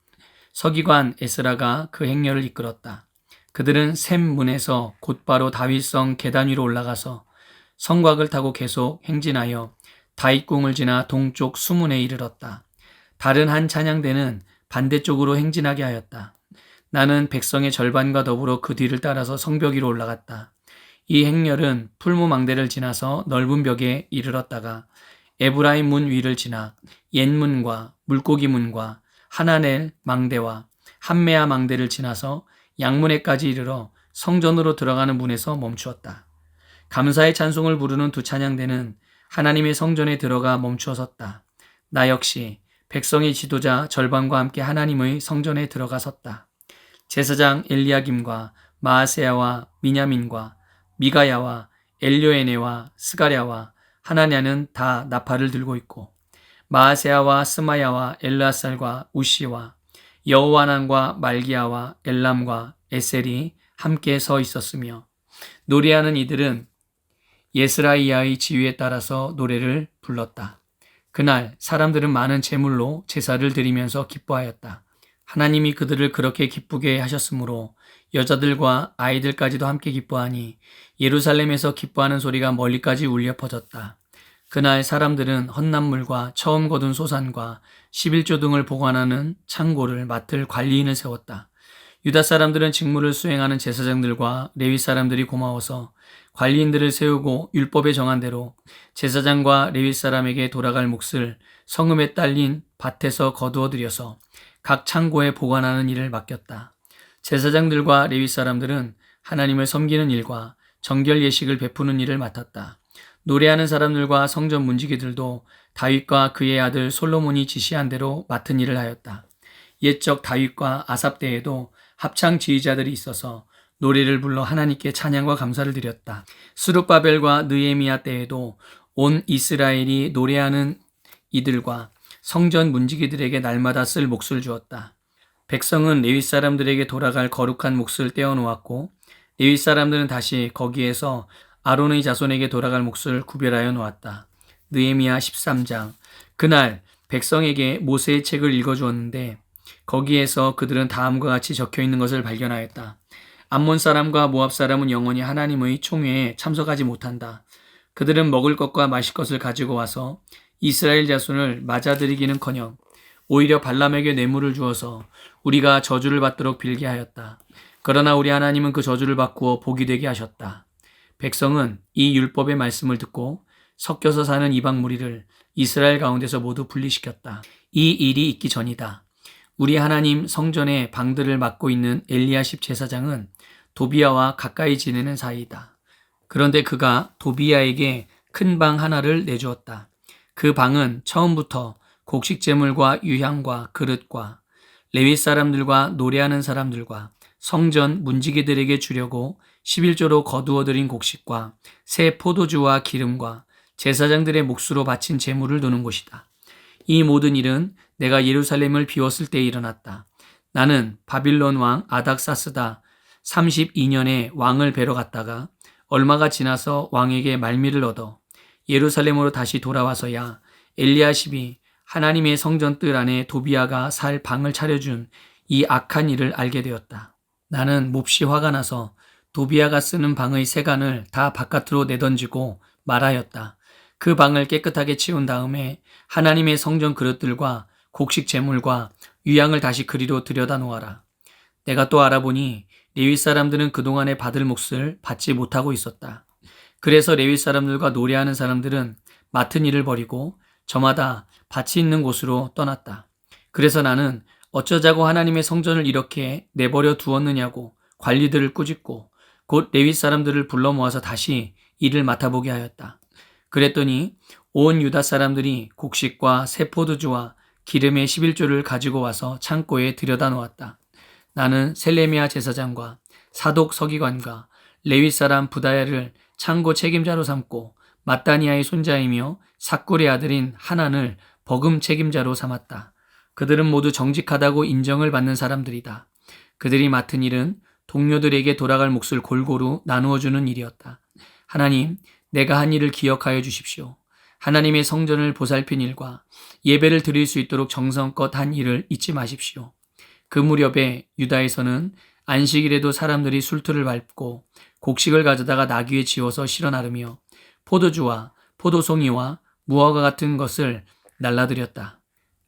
서기관 에스라가 그 행렬을 이끌었다. 그들은 샘문에서 곧바로 다윗성 계단 위로 올라가서 성곽을 타고 계속 행진하여 다윗궁을 지나 동쪽 수문에 이르렀다. 다른 한 찬양대는 반대쪽으로 행진하게 하였다. 나는 백성의 절반과 더불어 그 뒤를 따라서 성벽 위로 올라갔다. 이 행렬은 풀무망대를 지나서 넓은 벽에 이르렀다가 에브라임 문 위를 지나 옛문과 물고기문과 하나넬 망대와 함메아 망대를 지나서 양문에까지 이르러 성전으로 들어가는 문에서 멈추었다. 감사의 찬송을 부르는 두 찬양대는 하나님의 성전에 들어가 멈추어 섰다. 나 역시 백성의 지도자 절반과 함께 하나님의 성전에 들어가 섰다. 제사장 엘리야김과 마아세야와 미냐민과 미가야와 엘료에네와 스가랴와 하나냐는 다 나팔을 들고 있고 마아세야와 스마야와 엘르아살과 우시와 여호하난과 말기야와 엘람과 에셀이 함께 서 있었으며 노래하는 이들은 예스라이야의 지휘에 따라서 노래를 불렀다. 그날 사람들은 많은 제물로 제사를 드리면서 기뻐하였다. 하나님이 그들을 그렇게 기쁘게 하셨으므로 여자들과 아이들까지도 함께 기뻐하니 예루살렘에서 기뻐하는 소리가 멀리까지 울려 퍼졌다. 그날 사람들은 헌납물과 처음 거둔 소산과 11조 등을 보관하는 창고를 맡을 관리인을 세웠다. 유다 사람들은 직무를 수행하는 제사장들과 레위 사람들이 고마워서 관리인들을 세우고 율법에 정한 대로 제사장과 레위 사람에게 돌아갈 몫을 성읍에 딸린 밭에서 거두어 들여서 각 창고에 보관하는 일을 맡겼다. 제사장들과 레위 사람들은 하나님을 섬기는 일과 정결 예식을 베푸는 일을 맡았다. 노래하는 사람들과 성전 문지기들도 다윗과 그의 아들 솔로몬이 지시한 대로 맡은 일을 하였다. 옛적 다윗과 아삽 때에도 합창 지휘자들이 있어서 노래를 불러 하나님께 찬양과 감사를 드렸다. 스룹바벨과 느헤미야 때에도 온 이스라엘이 노래하는 이들과 성전 문지기들에게 날마다 쓸 몫을 주었다. 백성은 레위 사람들에게 돌아갈 거룩한 몫을 떼어놓았고 레위 사람들은 다시 거기에서 아론의 자손에게 돌아갈 몫을 구별하여 놓았다. 느헤미야 13장. 그날 백성에게 모세의 책을 읽어주었는데 거기에서 그들은 다음과 같이 적혀 있는 것을 발견하였다. 암몬 사람과 모압 사람은 영원히 하나님의 총회에 참석하지 못한다. 그들은 먹을 것과 마실 것을 가지고 와서 이스라엘 자손을 맞아들이기는커녕 오히려 발람에게 뇌물을 주어서 우리가 저주를 받도록 빌게 하였다. 그러나 우리 하나님은 그 저주를 바꾸어 복이 되게 하셨다. 백성은 이 율법의 말씀을 듣고 섞여서 사는 이방 무리를 이스라엘 가운데서 모두 분리시켰다. 이 일이 있기 전이다. 우리 하나님 성전의 방들을 맡고 있는 엘리야십 제사장은 도비야와 가까이 지내는 사이이다. 그런데 그가 도비야에게 큰 방 하나를 내주었다. 그 방은 처음부터 곡식 제물과 유향과 그릇과 레위 사람들과 노래하는 사람들과 성전 문지기들에게 주려고 11조로 거두어들인 곡식과 새 포도주와 기름과 제사장들의 몫으로 바친 제물을 두는 곳이다. 이 모든 일은 내가 예루살렘을 비웠을 때 일어났다. 나는 바빌론 왕 아닥사스다 32년에 왕을 뵈러 갔다가 얼마가 지나서 왕에게 말미를 얻어 예루살렘으로 다시 돌아와서야 엘리야십이 하나님의 성전 뜰 안에 도비야가 살 방을 차려준 이 악한 일을 알게 되었다. 나는 몹시 화가 나서 도비야가 쓰는 방의 세간을 다 바깥으로 내던지고 말하였다. 그 방을 깨끗하게 치운 다음에 하나님의 성전 그릇들과 곡식 제물과 유향을 다시 그리로 들여다 놓아라. 내가 또 알아보니 레위 사람들은 그동안에 받을 몫을 받지 못하고 있었다. 그래서 레위 사람들과 노래하는 사람들은 맡은 일을 버리고 저마다 밭이 있는 곳으로 떠났다. 그래서 나는 어쩌자고 하나님의 성전을 이렇게 내버려 두었느냐고 관리들을 꾸짖고 곧 레위 사람들을 불러 모아서 다시 일을 맡아보게 하였다. 그랬더니 온 유다 사람들이 곡식과 새 포도주와 기름의 11조를 가지고 와서 창고에 들여다 놓았다. 나는 셀레미야 제사장과 사독 서기관과 레위 사람 부다야를 창고 책임자로 삼고 마따니아의 손자이며 삭굴의 아들인 하난을 버금 책임자로 삼았다. 그들은 모두 정직하다고 인정을 받는 사람들이다. 그들이 맡은 일은 동료들에게 돌아갈 몫을 골고루 나누어주는 일이었다. 하나님, 내가 한 일을 기억하여 주십시오. 하나님의 성전을 보살핀 일과 예배를 드릴 수 있도록 정성껏 한 일을 잊지 마십시오. 그 무렵에 유다에서는 안식일에도 사람들이 술틀을 밟고 곡식을 가져다가 나귀에 지워서 실어 나르며 포도주와 포도송이와 무화과 같은 것을 날라드렸다.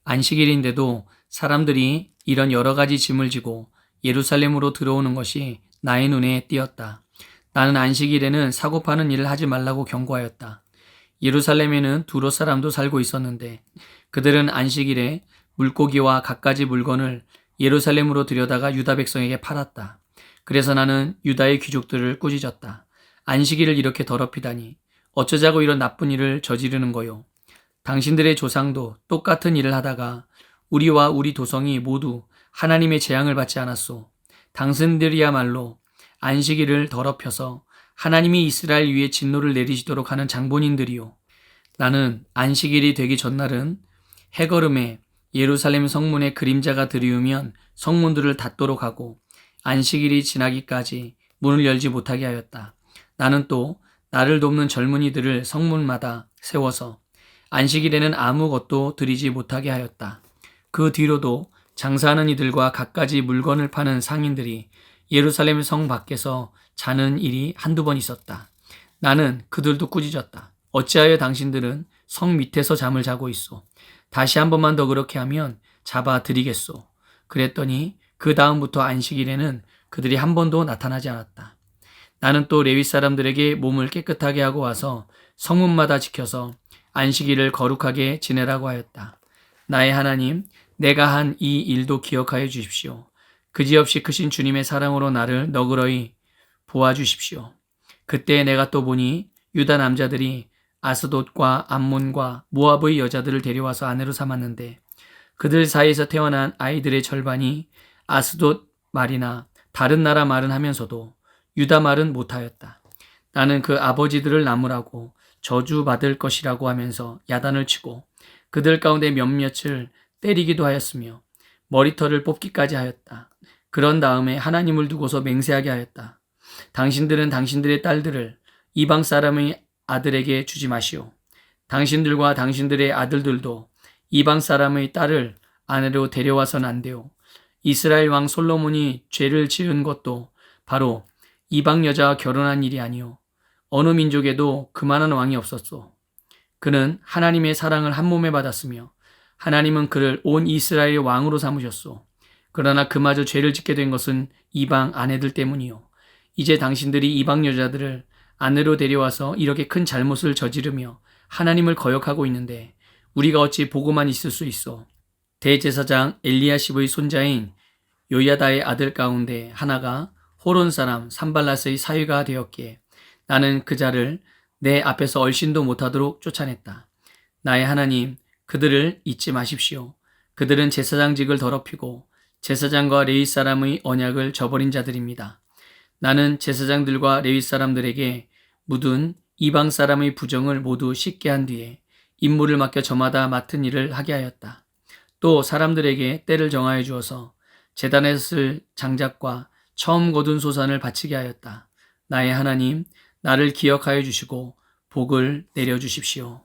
안식일인데도 사람들이 이런 여러 가지 짐을 지고 예루살렘으로 들어오는 것이 나의 눈에 띄었다. 나는 안식일에는 사고 파는 일을 하지 말라고 경고하였다. 예루살렘에는 두로 사람도 살고 있었는데 그들은 안식일에 물고기와 갖가지 물건을 예루살렘으로 들여다가 유다 백성에게 팔았다. 그래서 나는 유다의 귀족들을 꾸짖었다. 안식일을 이렇게 더럽히다니 어쩌자고 이런 나쁜 일을 저지르는 거요. 당신들의 조상도 똑같은 일을 하다가 우리와 우리 도성이 모두 하나님의 재앙을 받지 않았소. 당신들이야말로 안식일을 더럽혀서 하나님이 이스라엘 위에 진노를 내리시도록 하는 장본인들이요. 나는 안식일이 되기 전날은 해걸음에 예루살렘 성문에 그림자가 들이우면 성문들을 닫도록 하고 안식일이 지나기까지 문을 열지 못하게 하였다. 나는 또 나를 돕는 젊은이들을 성문마다 세워서 안식일에는 아무것도 드리지 못하게 하였다. 그 뒤로도 장사하는 이들과 갖가지 물건을 파는 상인들이 예루살렘 성 밖에서 자는 일이 한두 번 있었다. 나는 그들도 꾸짖었다. 어찌하여 당신들은 성 밑에서 잠을 자고 있소? 다시 한 번만 더 그렇게 하면 잡아 드리겠소. 그랬더니 그 다음부터 안식일에는 그들이 한 번도 나타나지 않았다. 나는 또 레위 사람들에게 몸을 깨끗하게 하고 와서 성문마다 지켜서 안식일을 거룩하게 지내라고 하였다. 나의 하나님, 내가 한 이 일도 기억하여 주십시오. 그지없이 크신 주님의 사랑으로 나를 너그러이 보아주십시오. 그때 내가 또 보니 유다 남자들이 아스돗과 암몬과 모압의 여자들을 데려와서 아내로 삼았는데 그들 사이에서 태어난 아이들의 절반이 아스돗 말이나 다른 나라 말은 하면서도 유다 말은 못하였다. 나는 그 아버지들을 나무라고 저주받을 것이라고 하면서 야단을 치고 그들 가운데 몇몇을 때리기도 하였으며 머리털을 뽑기까지 하였다. 그런 다음에 하나님을 두고서 맹세하게 하였다. 당신들은 당신들의 딸들을 이방 사람의 아들에게 주지 마시오. 당신들과 당신들의 아들들도 이방 사람의 딸을 아내로 데려와서는 안 돼요. 이스라엘 왕 솔로몬이 죄를 지은 것도 바로 이방 여자와 결혼한 일이 아니요. 어느 민족에도 그만한 왕이 없었소. 그는 하나님의 사랑을 한 몸에 받았으며 하나님은 그를 온 이스라엘의 왕으로 삼으셨소. 그러나 그마저 죄를 짓게 된 것은 이방 아내들 때문이요. 이제 당신들이 이방 여자들을 아내로 데려와서 이렇게 큰 잘못을 저지르며 하나님을 거역하고 있는데 우리가 어찌 보고만 있을 수 있어. 대제사장 엘리야십의 손자인 요야다의 아들 가운데 하나가 호론 사람 산발랏의 사위가 되었기에 나는 그 자를 내 앞에서 얼씬도 못하도록 쫓아냈다. 나의 하나님, 그들을 잊지 마십시오. 그들은 제사장직을 더럽히고 제사장과 레위 사람의 언약을 저버린 자들입니다. 나는 제사장들과 레위 사람들에게 묻은 이방 사람의 부정을 모두 씻게 한 뒤에 임무를 맡겨 저마다 맡은 일을 하게 하였다. 또 사람들에게 때를 정하여 주어서 제단에 쓸 장작과 처음 거둔 소산을 바치게 하였다. 나의 하나님, 나를 기억하여 주시고 복을 내려주십시오.